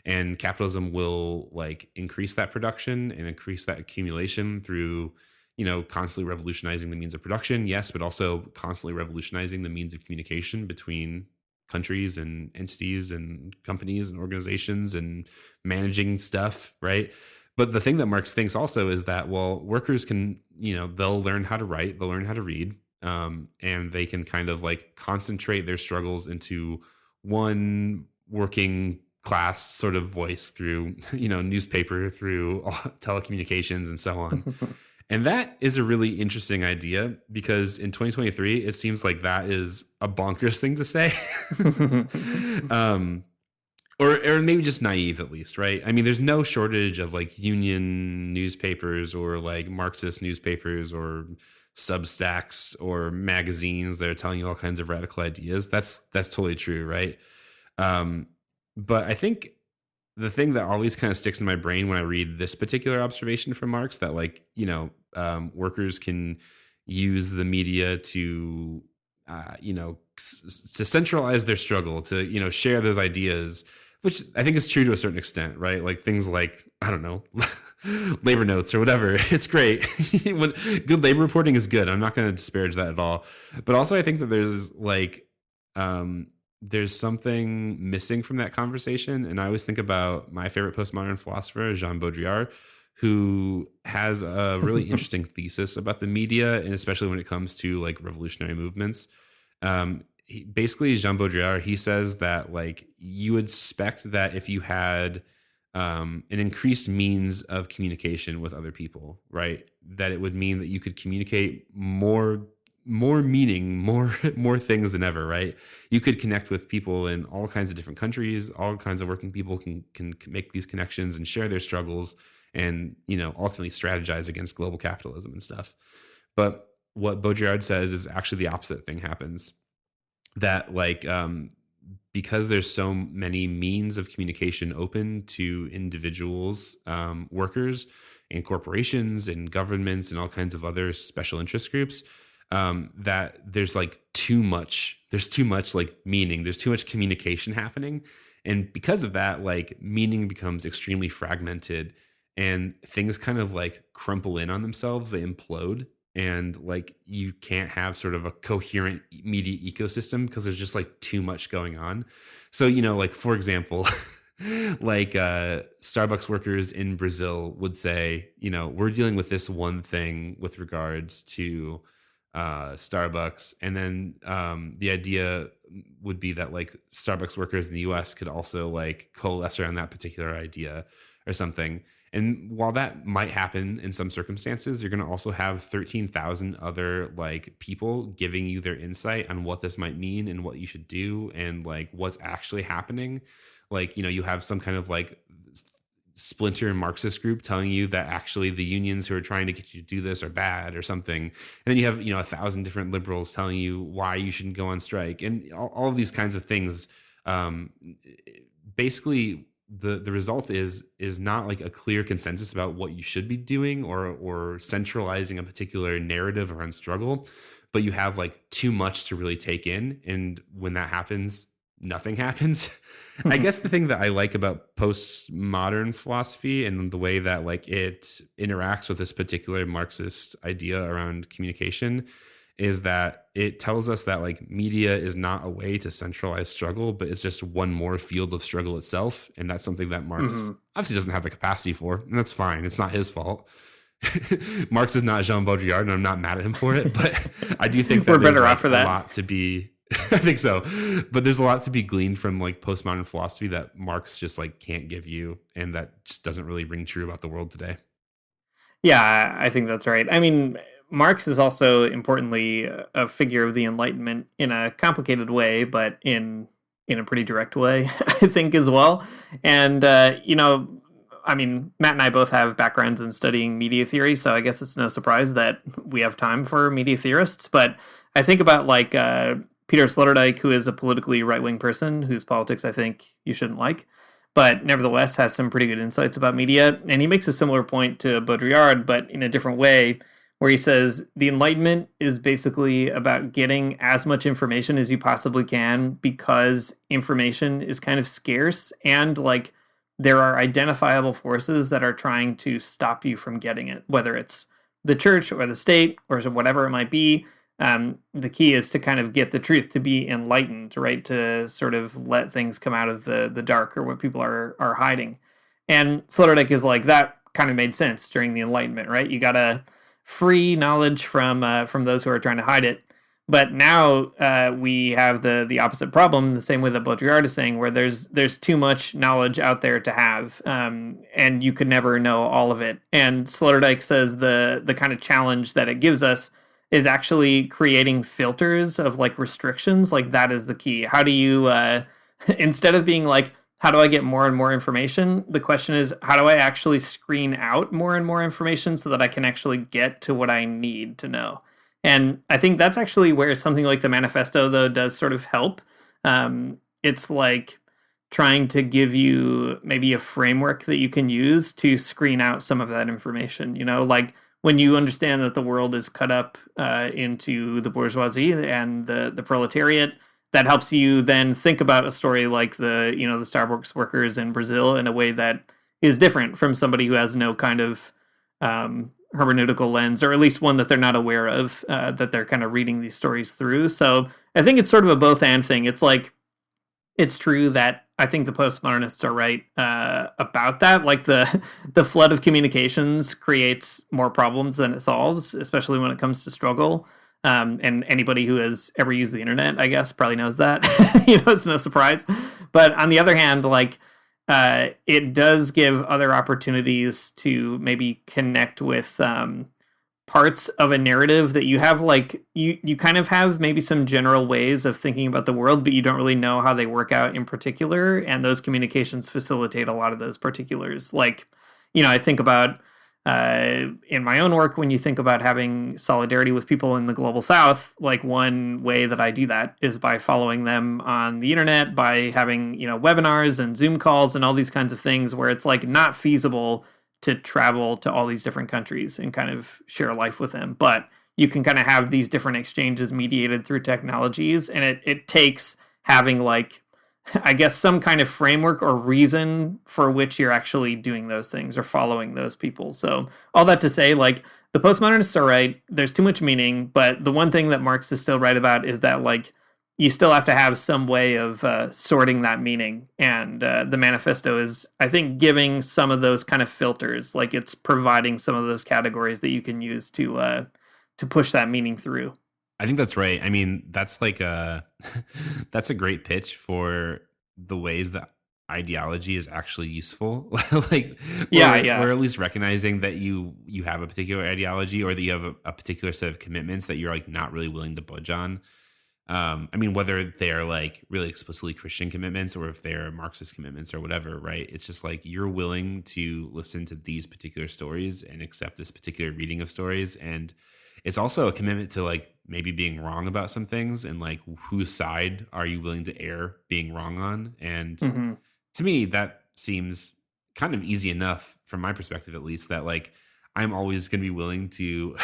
And capitalism will like increase that production and increase that accumulation through, you know, constantly revolutionizing the means of production, yes, but also constantly revolutionizing the means of communication between countries and entities and companies and organizations and managing stuff, right? But the thing that Marx thinks also is that, well, workers can, you know, they'll learn how to write, they'll learn how to read, and they can kind of like concentrate their struggles into one working class sort of voice through, you know, newspaper, through telecommunications and so on. And that is a really interesting idea because in 2023, it seems like that is a bonkers thing to say. Or maybe just naive, at least, right? I mean, there's no shortage of like union newspapers or like Marxist newspapers or Substacks or magazines that are telling you all kinds of radical ideas. That's totally true, right? But I think the thing that always kind of sticks in my brain when I read this particular observation from Marx, that like, you know, workers can use the media to, you know, to centralize their struggle, to, you know, share those ideas, which I think is true to a certain extent, right? Like things like, I don't know, labor notes or whatever. It's great. When good labor reporting is good. I'm not going to disparage that at all. But also I think that there's like, there's something missing from that conversation. And I always think about my favorite postmodern philosopher, Jean Baudrillard, who has a really interesting thesis about the media, and especially when it comes to like revolutionary movements. Basically, Jean Baudrillard, he says that like you would suspect that if you had an increased means of communication with other people, right, that it would mean that you could communicate more meaning, more things than ever, right? You could connect with people in all kinds of different countries. All kinds of working people can make these connections and share their struggles, and, you know, ultimately strategize against global capitalism and stuff. But what Baudrillard says is actually the opposite thing happens. That like because there's so many means of communication open to individuals, workers, and corporations and governments and all kinds of other special interest groups, that there's like too much like meaning, there's too much communication happening. And because of that, like meaning becomes extremely fragmented and things kind of like crumple in on themselves, they implode. And like you can't have sort of a coherent media ecosystem because there's just like too much going on. So, you know, like for example, like Starbucks workers in Brazil would say, you know, we're dealing with this one thing with regards to Starbucks, and then the idea would be that like Starbucks workers in the US could also like coalesce around that particular idea or something. And while that might happen in some circumstances, you're going to also have 13,000 other like people giving you their insight on what this might mean and what you should do and like what's actually happening. Like, you know, you have some kind of like splinter Marxist group telling you that actually the unions who are trying to get you to do this are bad or something. And then you have, you know, 1,000 different liberals telling you why you shouldn't go on strike, and all of these kinds of things. Basically, the result is not like a clear consensus about what you should be doing or centralizing a particular narrative around struggle, but you have like too much to really take in. And when that happens, nothing happens. I guess the thing that I like about postmodern philosophy and the way that like it interacts with this particular Marxist idea around communication is that it tells us that like media is not a way to centralize struggle, but it's just one more field of struggle itself. And that's something that Marx obviously doesn't have the capacity for, and that's fine. It's not his fault. Marx is not Jean Baudrillard, and I'm not mad at him for it, but I do think that We're there's better like, off for that. a lot to be I think so. But there's a lot to be gleaned from like postmodern philosophy that Marx just like can't give you, and that just doesn't really ring true about the world today. Yeah, I think that's right. I mean, Marx is also importantly a figure of the Enlightenment in a complicated way, but in a pretty direct way, I think, as well. And you know, I mean, Matt and I both have backgrounds in studying media theory, so I guess it's no surprise that we have time for media theorists. But I think about like Peter Sloterdijk, who is a politically right-wing person whose politics I think you shouldn't like, but nevertheless has some pretty good insights about media. And he makes a similar point to Baudrillard, but in a different way, where he says the Enlightenment is basically about getting as much information as you possibly can because information is kind of scarce, and like there are identifiable forces that are trying to stop you from getting it, whether it's the church or the state or whatever it might be. The key is to kind of get the truth, to be enlightened, right? To sort of let things come out of the dark or what people are hiding. And Sloterdijk is like, that kind of made sense during the Enlightenment, right? You got to free knowledge from those who are trying to hide it. But now we have the opposite problem, in the same way that Baudrillard is saying, where there's too much knowledge out there to have, and you could never know all of it. And Sloterdijk says the kind of challenge that it gives us is actually creating filters of like restrictions. Like that is the key. How do you, instead of being like, how do I get more and more information? The question is, how do I actually screen out more and more information so that I can actually get to what I need to know? And I think that's actually where something like the manifesto, though, does sort of help. It's like trying to give you maybe a framework that you can use to screen out some of that information. You know, like when you understand that the world is cut up into the bourgeoisie and the proletariat, that helps you then think about a story like the Starbucks workers in Brazil in a way that is different from somebody who has no kind of hermeneutical lens, or at least one that they're not aware of, that they're kind of reading these stories through. So I think it's sort of a both and thing. It's like, it's true that I think the postmodernists are right about that. Like the flood of communications creates more problems than it solves, especially when it comes to struggle. And anybody who has ever used the internet, I guess, probably knows that. It's no surprise. But on the other hand, like it does give other opportunities to maybe connect with parts of a narrative that you have, like you kind of have maybe some general ways of thinking about the world, but you don't really know how they work out in particular. And those communications facilitate a lot of those particulars. Like, I think about in my own work, when you think about having solidarity with people in the global south, like one way that I do that is by following them on the internet, by having, webinars and Zoom calls and all these kinds of things where it's like not feasible to travel to all these different countries and kind of share life with them. But you can kind of have these different exchanges mediated through technologies. And it takes having like, I guess, some kind of framework or reason for which you're actually doing those things or following those people. So all that to say, like, the postmodernists are right. There's too much meaning. But the one thing that Marx is still right about is that, like, you still have to have some way of sorting that meaning. And the manifesto is, I think, giving some of those kind of filters. Like, it's providing some of those categories that you can use to push that meaning through. I think that's right. I mean, that's like that's a great pitch for the ways that ideology is actually useful. Like, we're at least recognizing that you have a particular ideology, or that you have a particular set of commitments that you're like not really willing to budge on. I mean, whether they're like really explicitly Christian commitments or if they're Marxist commitments or whatever, right? It's just like you're willing to listen to these particular stories and accept this particular reading of stories. And it's also a commitment to like maybe being wrong about some things, and like whose side are you willing to err being wrong on? And to me, that seems kind of easy enough from my perspective, at least, that like I'm always going to be willing to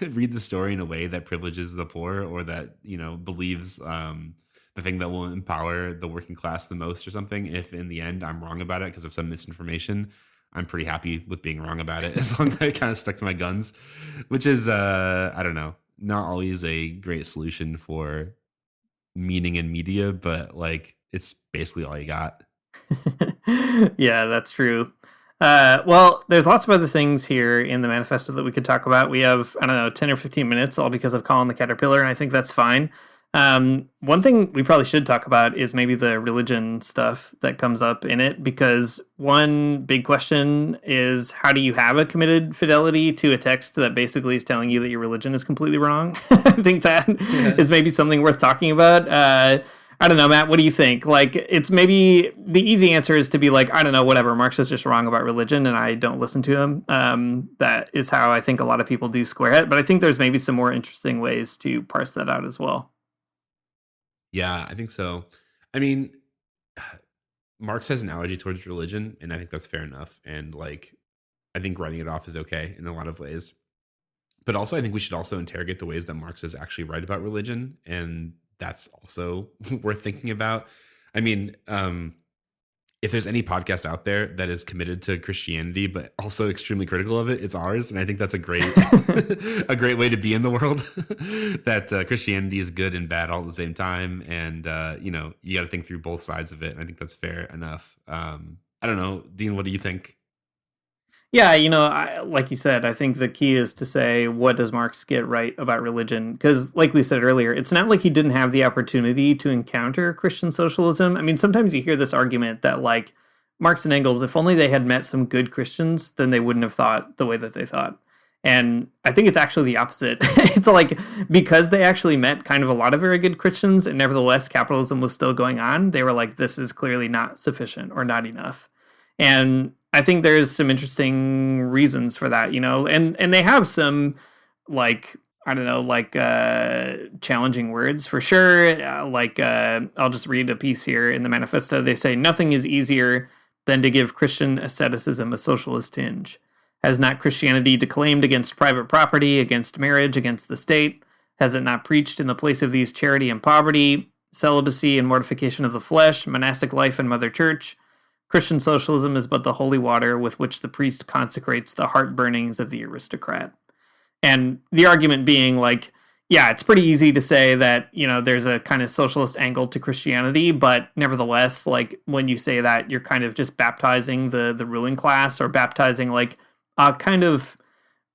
read the story in a way that privileges the poor, or that, believes that the thing that will empower the working class the most or something. If in the end I'm wrong about it because of some misinformation, I'm pretty happy with being wrong about it as long as I kind of stuck to my guns, which is, I don't know, not always a great solution for meaning in media, but like it's basically all you got. Yeah, that's true. Well, there's lots of other things here in the manifesto that we could talk about. We have, I don't know, 10 or 15 minutes, all because of Colin the Caterpillar, and I think that's fine. One thing we probably should talk about is maybe the religion stuff that comes up in it, because one big question is, how do you have a committed fidelity to a text that basically is telling you that your religion is completely wrong? I think that is maybe something worth talking about. I don't know, Matt, what do you think? Like, it's maybe the easy answer is to be like, I don't know, whatever, Marx is just wrong about religion and I don't listen to him. That is how I think a lot of people do square it. But I think there's maybe some more interesting ways to parse that out as well. Yeah, I think so. I mean, Marx has an allergy towards religion, and I think that's fair enough. And like, I think writing it off is okay in a lot of ways. But also, I think we should also interrogate the ways that Marx is actually right about religion, and that's also worth thinking about. I mean, if there's any podcast out there that is committed to Christianity but also extremely critical of it, it's ours. And I think that's a great a great way to be in the world. That Christianity is good and bad all at the same time, and you know, you got to think through both sides of it. And I think that's fair enough. I don't know, Dean, what do you think? Yeah, you know, like you said, I think the key is to say, what does Marx get right about religion? Because, like we said earlier, it's not like he didn't have the opportunity to encounter Christian socialism. I mean, sometimes you hear this argument that, like, Marx and Engels, if only they had met some good Christians, then they wouldn't have thought the way that they thought. And I think it's actually the opposite. It's like, because they actually met kind of a lot of very good Christians, and nevertheless, capitalism was still going on, they were like, this is clearly not sufficient or not enough. And I think there's some interesting reasons for that, you know, and they have some, like, I don't know, like challenging words for sure. I'll just read a piece here in the manifesto. They say, nothing is easier than to give Christian asceticism a socialist tinge. Has not Christianity declaimed against private property, against marriage, against the state? Has it not preached in the place of these charity and poverty, celibacy and mortification of the flesh, monastic life and mother church? Christian socialism is but the holy water with which the priest consecrates the heart burnings of the aristocrat. And the argument being like, yeah, it's pretty easy to say that, you know, there's a kind of socialist angle to Christianity, but nevertheless, like, when you say that, you're kind of just baptizing the ruling class, or baptizing like a kind of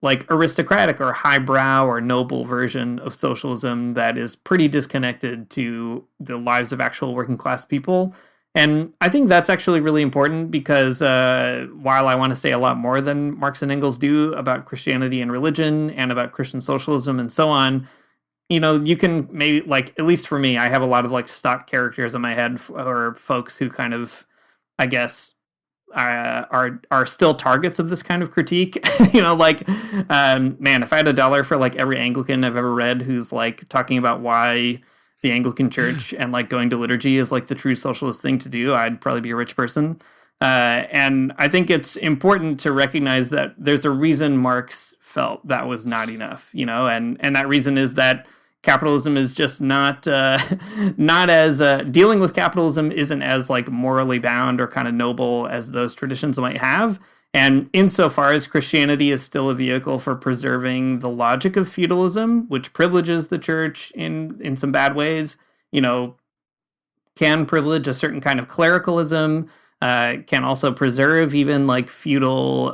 like aristocratic or highbrow or noble version of socialism that is pretty disconnected to the lives of actual working class people. And I think that's actually really important, because while I want to say a lot more than Marx and Engels do about Christianity and religion and about Christian socialism and so on, you know, you can maybe, like, at least for me, I have a lot of like stock characters in my head, or folks who kind of, I guess, are still targets of this kind of critique. You know, like, man, if I had $1 for like every Anglican I've ever read who's like talking about why the Anglican Church and like going to liturgy is like the true socialist thing to do, I'd probably be a rich person. And I think it's important to recognize that there's a reason Marx felt that was not enough, you know, and that reason is that capitalism is just not as dealing with capitalism isn't as like morally bound or kind of noble as those traditions might have. And insofar as Christianity is still a vehicle for preserving the logic of feudalism, which privileges the church in some bad ways, you know, can privilege a certain kind of clericalism, can also preserve even like feudal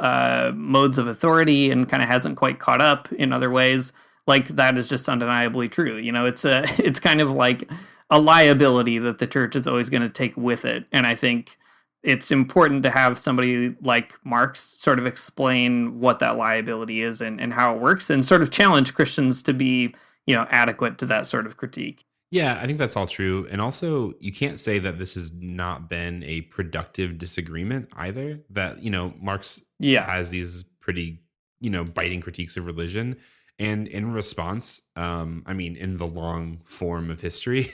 modes of authority, and kind of hasn't quite caught up in other ways. Like, that is just undeniably true. You know, it's kind of like a liability that the church is always going to take with it. And I think it's important to have somebody like Marx sort of explain what that liability is and how it works, and sort of challenge Christians to be, you know, adequate to that sort of critique. Yeah, I think that's all true. And also, you can't say that this has not been a productive disagreement either. That, you know, Marx has these pretty, you know, biting critiques of religion. And in response, I mean, in the long form of history,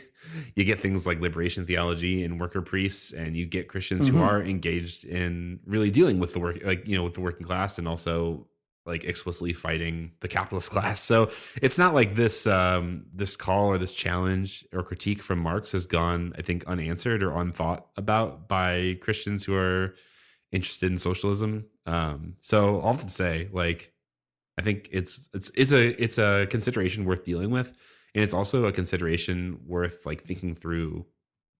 you get things like liberation theology and worker priests, and you get Christians who are engaged in really dealing with the work, like, you know, with the working class, and also like explicitly fighting the capitalist class. So it's not like this this call or this challenge or critique from Marx has gone, I think, unanswered or unthought about by Christians who are interested in socialism. So I'll have to say, like, I think it's a consideration worth dealing with, and it's also a consideration worth like thinking through,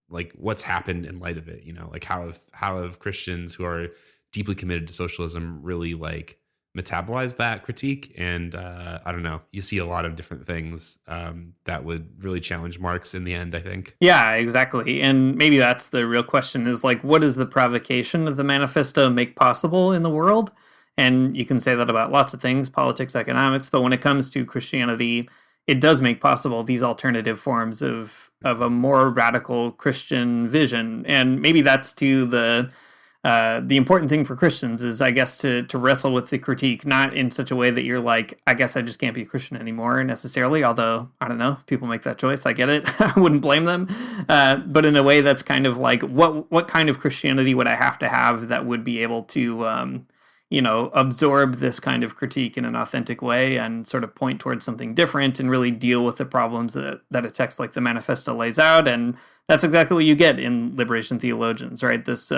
like what's happened in light of it. You know, like how have Christians who are deeply committed to socialism really like metabolize that critique? And I don't know, you see a lot of different things that would really challenge Marx in the end, I think. Yeah, exactly. And maybe that's the real question, is like, what does the provocation of the manifesto make possible in the world? And you can say that about lots of things, politics, economics, but when it comes to Christianity, it does make possible these alternative forms of a more radical Christian vision. And maybe that's to the important thing for Christians is, I guess, to wrestle with the critique, not in such a way that you're like, I guess I just can't be a Christian anymore necessarily, although, I don't know, if people make that choice, I get it. I wouldn't blame them. But in a way that's kind of like, what kind of Christianity would I have to have that would be able to, absorb this kind of critique in an authentic way and sort of point towards something different and really deal with the problems that a text like the Manifesto lays out. And that's exactly what you get in liberation theologians, right? This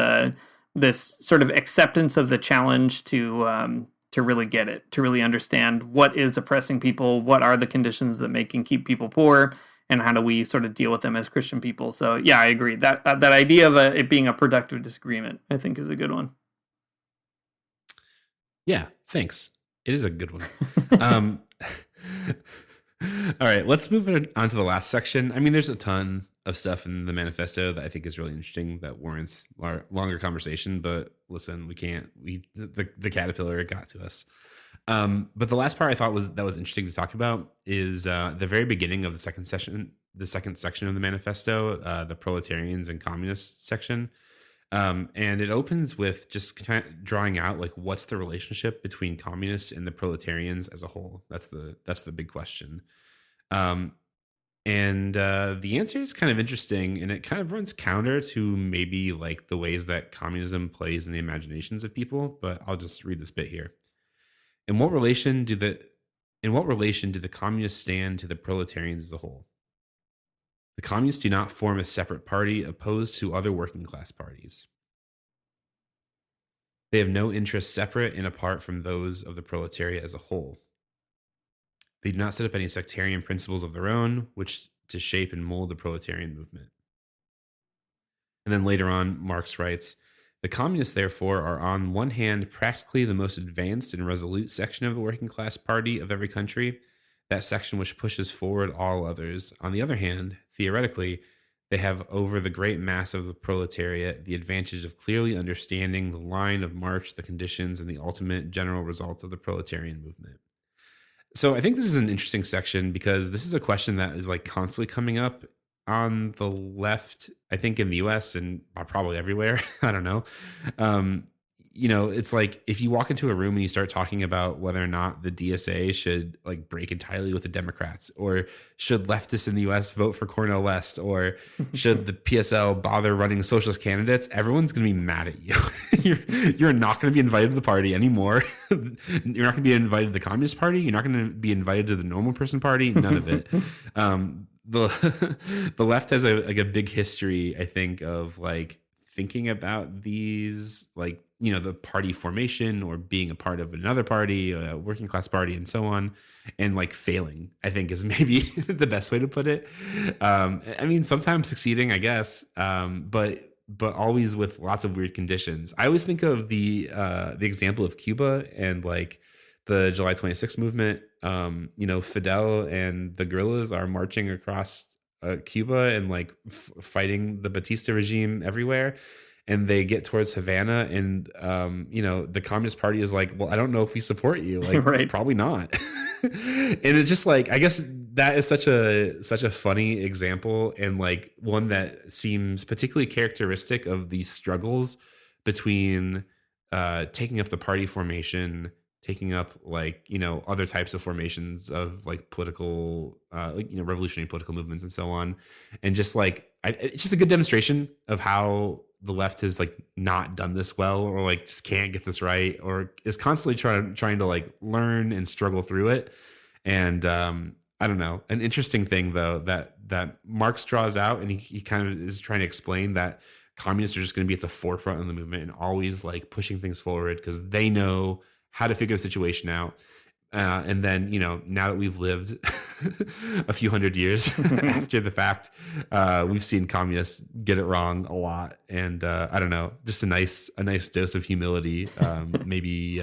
sort of acceptance of the challenge to really get it, to really understand what is oppressing people, what are the conditions that make and keep people poor, and how do we sort of deal with them as Christian people. So yeah, I agree. That idea of it being a productive disagreement, I think, is a good one. Yeah, thanks. It is a good one. All right, let's move on to the last section. I mean, there's a ton of stuff in the manifesto that I think is really interesting that warrants our longer conversation. But listen, the caterpillar got to us. But the last part I thought was interesting to talk about is the very beginning of the second section of the manifesto, the proletarians and communists section. And it opens with just kind of drawing out like what's the relationship between communists and the proletarians as a whole. That's the big question. And the answer is kind of interesting, and it kind of runs counter to maybe like the ways that communism plays in the imaginations of people. But I'll just read this bit here. In what relation do the communists stand to the proletarians as a whole? The communists do not form a separate party opposed to other working class parties. They have no interests separate and apart from those of the proletariat as a whole. They do not set up any sectarian principles of their own, which to shape and mold the proletarian movement. And then later on, Marx writes, the communists, therefore, are on one hand practically the most advanced and resolute section of the working class party of every country, that section which pushes forward all others. On the other hand, theoretically, they have over the great mass of the proletariat the advantage of clearly understanding the line of march, the conditions, and the ultimate general results of the proletarian movement. So I think this is an interesting section because this is a question that is like constantly coming up on the left, I think in the US and probably everywhere. I don't know. It's like if you walk into a room and you start talking about whether or not the DSA should like break entirely with the Democrats, or should leftists in the US vote for Cornel West, or should the PSL bother running socialist candidates, everyone's going to be mad at you. You're not going to be invited to the party anymore. You're not going to be invited to the Communist Party. You're not going to be invited to the Normal Person Party. None of it. The left has a big history, I think, of like thinking about these, like, the party formation or being a part of another party, a working class party, and so on, and like failing, I think, is maybe the best way to put it. I mean, sometimes succeeding, I guess, but always with lots of weird conditions. I always think of the example of Cuba and like the July 26th movement. Fidel and the guerrillas are marching across Cuba and like fighting the Batista regime everywhere. And they get towards Havana, and the Communist Party is like, well, I don't know if we support you. Like, right. Probably not. And it's just like, I guess that is such a funny example, and like one that seems particularly characteristic of these struggles between taking up the party formation, taking up like other types of formations of like political revolutionary political movements and so on, and just like it's just a good demonstration of how the left has like not done this well, or like just can't get this right, or is constantly trying to like learn and struggle through it. And I don't know, an interesting thing though that Marx draws out, and he kind of is trying to explain that communists are just going to be at the forefront of the movement and always like pushing things forward because they know how to figure the situation out. And then, now that we've lived a few hundred years after the fact, we've seen communists get it wrong a lot. And I don't know, just a nice dose of humility, maybe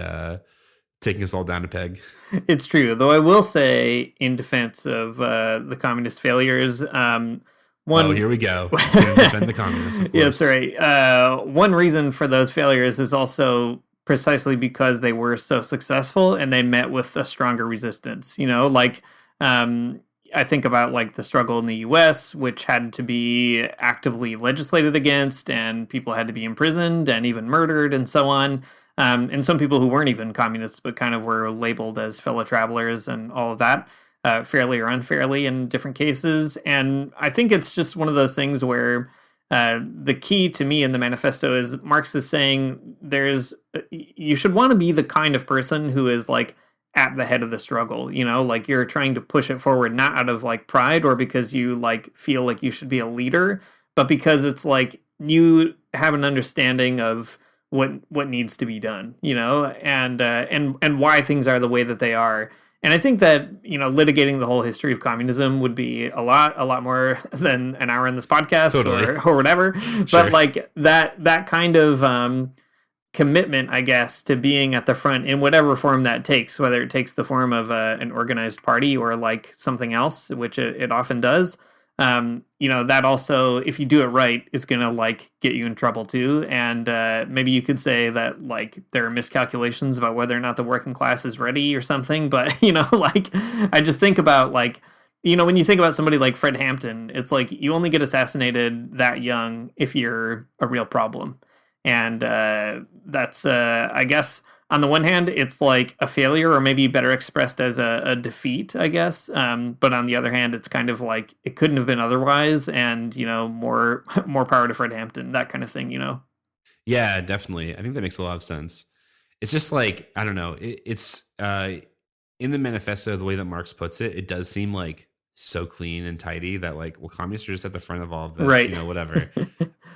taking us all down a peg. It's true, though I will say in defense of the communist failures, here we go. We're gonna defend the communists, of course. Yeah, that's right. One reason for those failures is also precisely because they were so successful and they met with a stronger resistance. I think about like the struggle in the US, which had to be actively legislated against, and people had to be imprisoned and even murdered and so on. And some people who weren't even communists, but kind of were labeled as fellow travelers and all of that, fairly or unfairly in different cases. And I think it's just one of those things where the key to me in the manifesto is Marx is saying you should want to be the kind of person who is like at the head of the struggle, like you're trying to push it forward, not out of like pride or because you like feel like you should be a leader, but because it's like you have an understanding of what needs to be done, and why things are the way that they are. And I think that, litigating the whole history of communism would be a lot more than an hour in this podcast. Totally. or whatever. Sure. But like that kind of commitment, I guess, to being at the front in whatever form that takes, whether it takes the form of an organized party or like something else, which it often does. That also, if you do it right, is going to like get you in trouble too. And maybe you could say that like there are miscalculations about whether or not the working class is ready or something. But, I just think about like, when you think about somebody like Fred Hampton, it's like you only get assassinated that young if you're a real problem. And that's, I guess, on the one hand, it's like a failure, or maybe better expressed as a defeat, I guess. But on the other hand, it's kind of like it couldn't have been otherwise, and more power to Fred Hampton, that kind of thing. Yeah, definitely. I think that makes a lot of sense. It's just like, I don't know. It's in the manifesto, the way that Marx puts it, it does seem like so clean and tidy that like, well, communists are just at the front of all of this, right? Whatever.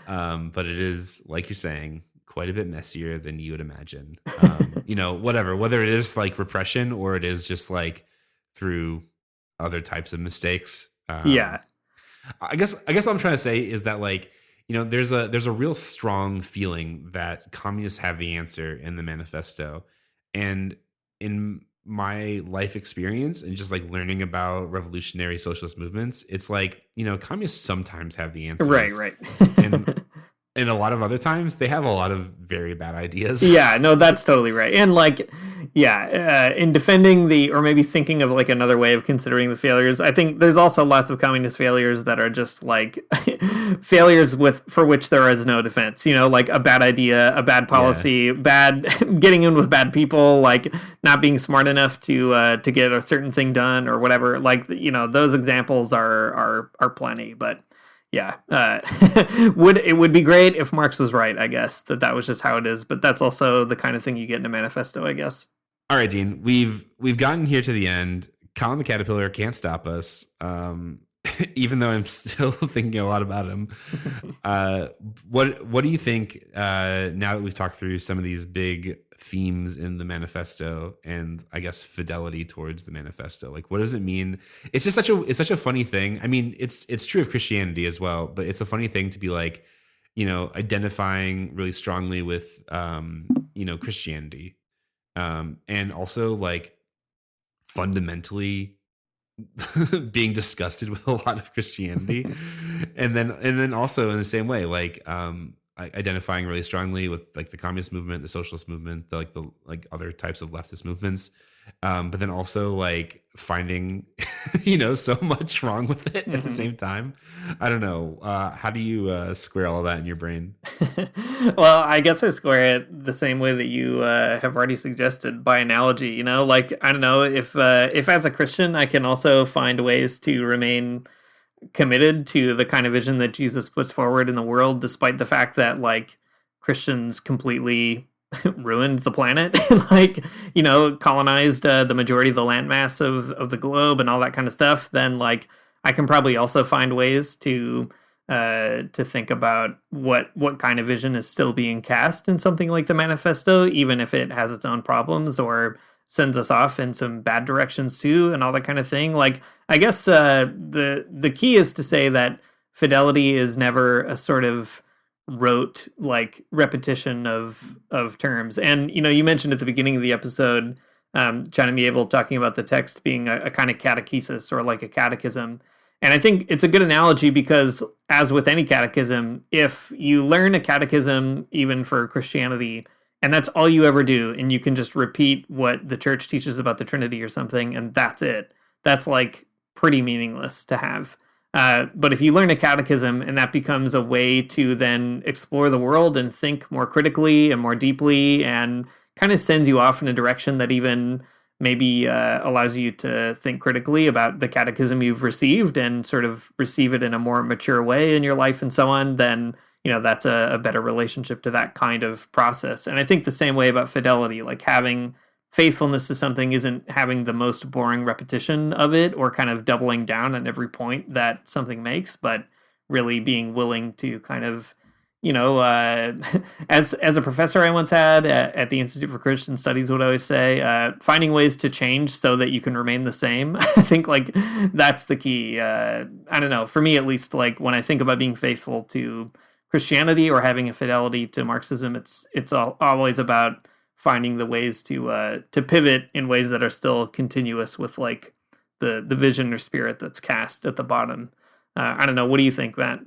But it is, like you're saying, quite a bit messier than you would imagine. Whatever, whether it is like repression or it is just like through other types of mistakes. Yeah. I guess what I'm trying to say is that like, there's a real strong feeling that communists have the answer in the manifesto. And in my life experience and just like learning about revolutionary socialist movements, it's like, communists sometimes have the answers. Right. And a lot of other times they have a lot of very bad ideas. Yeah, no, that's totally right. And like, in defending or maybe thinking of like another way of considering the failures, I think there's also lots of communist failures that are just like failures for which there is no defense, like a bad idea, a bad policy, bad getting in with bad people, like not being smart enough to get a certain thing done or whatever. Like, those examples are plenty, but yeah, it would be great if Marx was right, I guess, that was just how it is. But that's also the kind of thing you get in a manifesto, I guess. All right, Dean, we've gotten here to the end. Colin the Caterpillar can't stop us, even though I'm still thinking a lot about him. What do you think now that we've talked through some of these big themes in the manifesto and I guess fidelity towards the manifesto? Like, what does it mean? It's just such a funny thing. I mean, it's true of Christianity as well, but it's a funny thing to be like, identifying really strongly with Christianity, and also like fundamentally being disgusted with a lot of Christianity, and then also in the same way, like identifying really strongly with like the communist movement, the socialist movement, the other types of leftist movements, but then also like finding so much wrong with it at the same time. I don't know. How do you square all that in your brain? Well, I guess I square it the same way that you have already suggested, by analogy. Like, I don't know, if as a Christian I can also find ways to remain committed to the kind of vision that Jesus puts forward in the world, despite the fact that like Christians completely ruined the planet and like, you know, colonized the majority of the landmass of the globe and all that kind of stuff, then like I can probably also find ways to think about what kind of vision is still being cast in something like the manifesto, even if it has its own problems or sends us off in some bad directions too, and all that kind of thing. Like, I guess the key is to say that fidelity is never a sort of rote like repetition of terms. And you know, you mentioned at the beginning of the episode, China Mieville talking about the text being a kind of catechesis or like a catechism. And I think it's a good analogy because, as with any catechism, if you learn a catechism, even for Christianity, and that's all you ever do, and you can just repeat what the church teaches about the Trinity or something, and that's it, that's like pretty meaningless to have. But if you learn a catechism and that becomes a way to then explore the world and think more critically and more deeply and kind of sends you off in a direction that even maybe allows you to think critically about the catechism you've received and sort of receive it in a more mature way in your life and so on, then, you know, that's a better relationship to that kind of process. And I think the same way about fidelity, like having faithfulness to something isn't having the most boring repetition of it or kind of doubling down on every point that something makes, but really being willing to kind of, you know, as a professor I once had at the Institute for Christian Studies would always say, finding ways to change so that you can remain the same. I think like that's the key. I don't know, for me at least, like when I think about being faithful to Christianity or having a fidelity to Marxism, it's always about finding the ways to pivot in ways that are still continuous with like the vision or spirit that's cast at the bottom. I don't know. What do you think, Matt?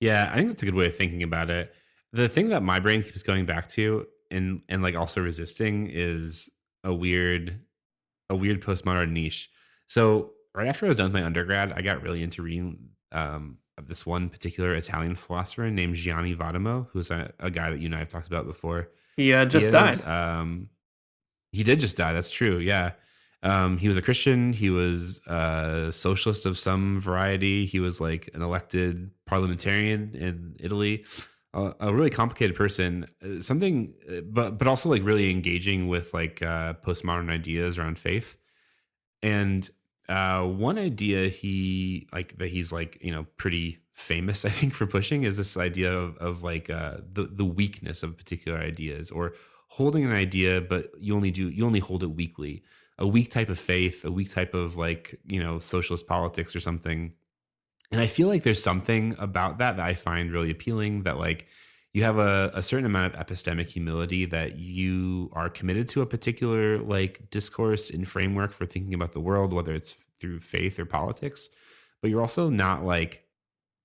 Yeah, I think that's a good way of thinking about it. The thing that my brain keeps going back to and like also resisting is a weird postmodern niche. So right after I was done with my undergrad, I got really into reading this one particular Italian philosopher named Gianni Vattimo, who's a guy that you and I have talked about before. He just died. He did just die. That's true. Yeah. He was a Christian. He was a socialist of some variety. He was like an elected parliamentarian in Italy. A really complicated person. But also like really engaging with like postmodern ideas around faith. And one idea he's like, you know, pretty famous, I think, for pushing is this idea of like the weakness of particular ideas, or holding an idea, but you only hold it weakly. A weak type of faith, a weak type of like, you know, socialist politics or something. And I feel like there's something about that I find really appealing, that like you have a certain amount of epistemic humility, that you are committed to a particular like discourse and framework for thinking about the world, whether it's through faith or politics, but you're also not like,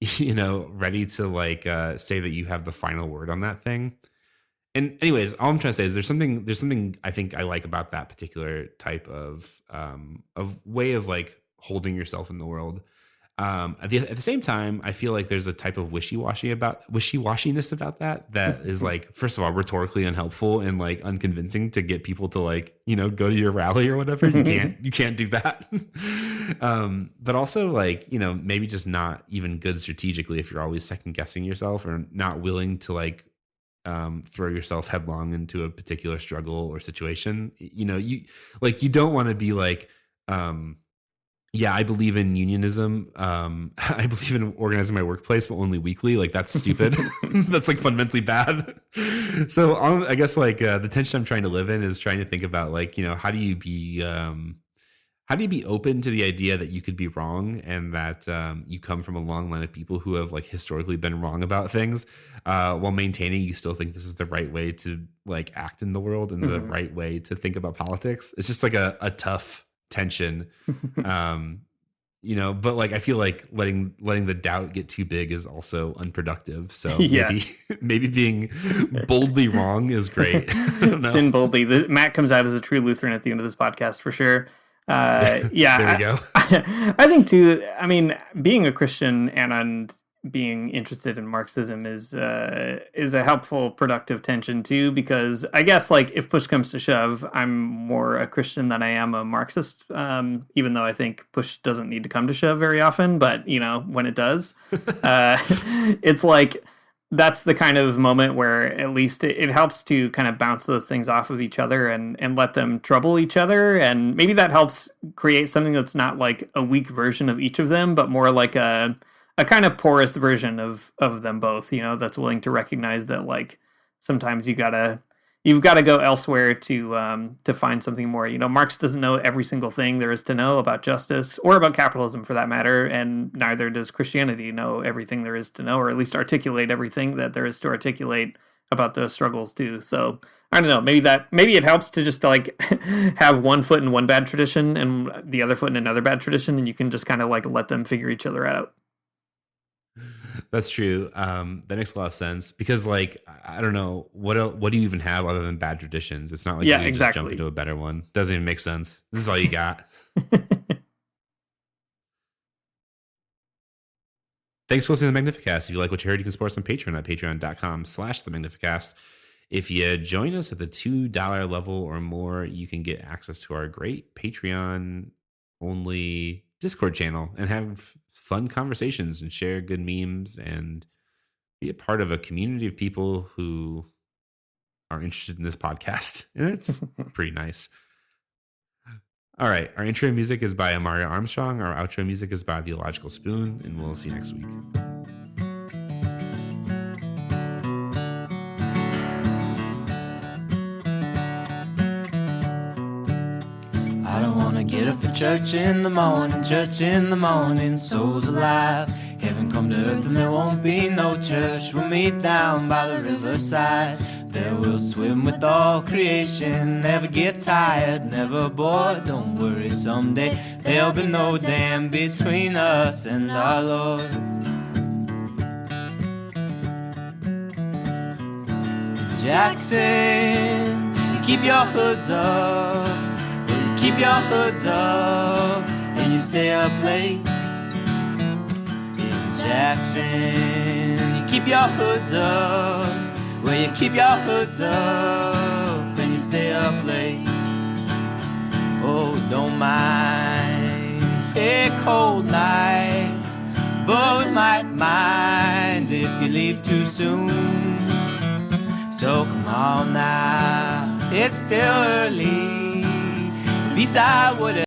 you know, ready to like say that you have the final word on that thing. And anyways, all I'm trying to say is there's something I think I like about that particular type of way of like holding yourself in the world. At the same time, I feel like there's a type of wishy-washiness about that is like, first of all, rhetorically unhelpful and like unconvincing to get people to like, you know, go to your rally or whatever. You can't do that. But also like, you know, maybe just not even good strategically if you're always second guessing yourself or not willing to like throw yourself headlong into a particular struggle or situation. You know, you don't want to be like, yeah, I believe in unionism. I believe in organizing my workplace, but only weekly. Like that's stupid. That's like fundamentally bad. So I guess like the tension I'm trying to live in is trying to think about like, you know, how do you be open to the idea that you could be wrong, and that you come from a long line of people who have like historically been wrong about things, while maintaining you still think this is the right way to like act in the world and the right way to think about politics. It's just like a tough tension. You know, but like I feel like letting the doubt get too big is also unproductive. So maybe being boldly wrong is great. Sin boldly. Matt comes out as a true Lutheran at the end of this podcast for sure. Yeah, there we go. I think too. I mean, being a Christian and being interested in Marxism is a helpful, productive tension too, because I guess like if push comes to shove, I'm more a Christian than I am a Marxist, even though I think push doesn't need to come to shove very often, but you know, when it does, it's like that's the kind of moment where at least it helps to kind of bounce those things off of each other and let them trouble each other. And maybe that helps create something that's not like a weak version of each of them, but more like a kind of porous version of them both, you know, that's willing to recognize that like sometimes you've got to go elsewhere to find something more. You know, Marx doesn't know every single thing there is to know about justice or about capitalism for that matter, and neither does Christianity know everything there is to know, or at least articulate everything that there is to articulate about those struggles too. So I don't know, maybe it helps to just like have one foot in one bad tradition and the other foot in another bad tradition, and you can just kind of like let them figure each other out. That's true. That makes a lot of sense because, like, I don't know what do you even have other than bad traditions? It's not like you can just jump into a better one. Doesn't even make sense. This is all you got. Thanks for listening to the Magnificast. If you like what you heard, you can support us on Patreon at patreon.com/the Magnificast. If you join us at the $2 level or more, you can get access to our great Patreon only Discord channel and have fun conversations and share good memes and be a part of a community of people who are interested in this podcast. And it's pretty nice. All right. Our intro music is by Amaria Armstrong. Our outro music is by The Illogical Spoon. And we'll see you next week. I don't wanna get up for church in the morning, souls alive. Heaven come to earth and there won't be no church. We'll meet down by the riverside. There we'll swim with all creation. Never get tired, never bored. Don't worry, someday there'll be no dam between us and our Lord. Jackson, keep your hoods up. Keep your hoods up and you stay up late. In Jackson, you keep your hoods up. Well, you keep your hoods up and you stay up late. Oh, don't mind a cold night, but we might mind if you leave too soon. So come on now, it's still early. At least I would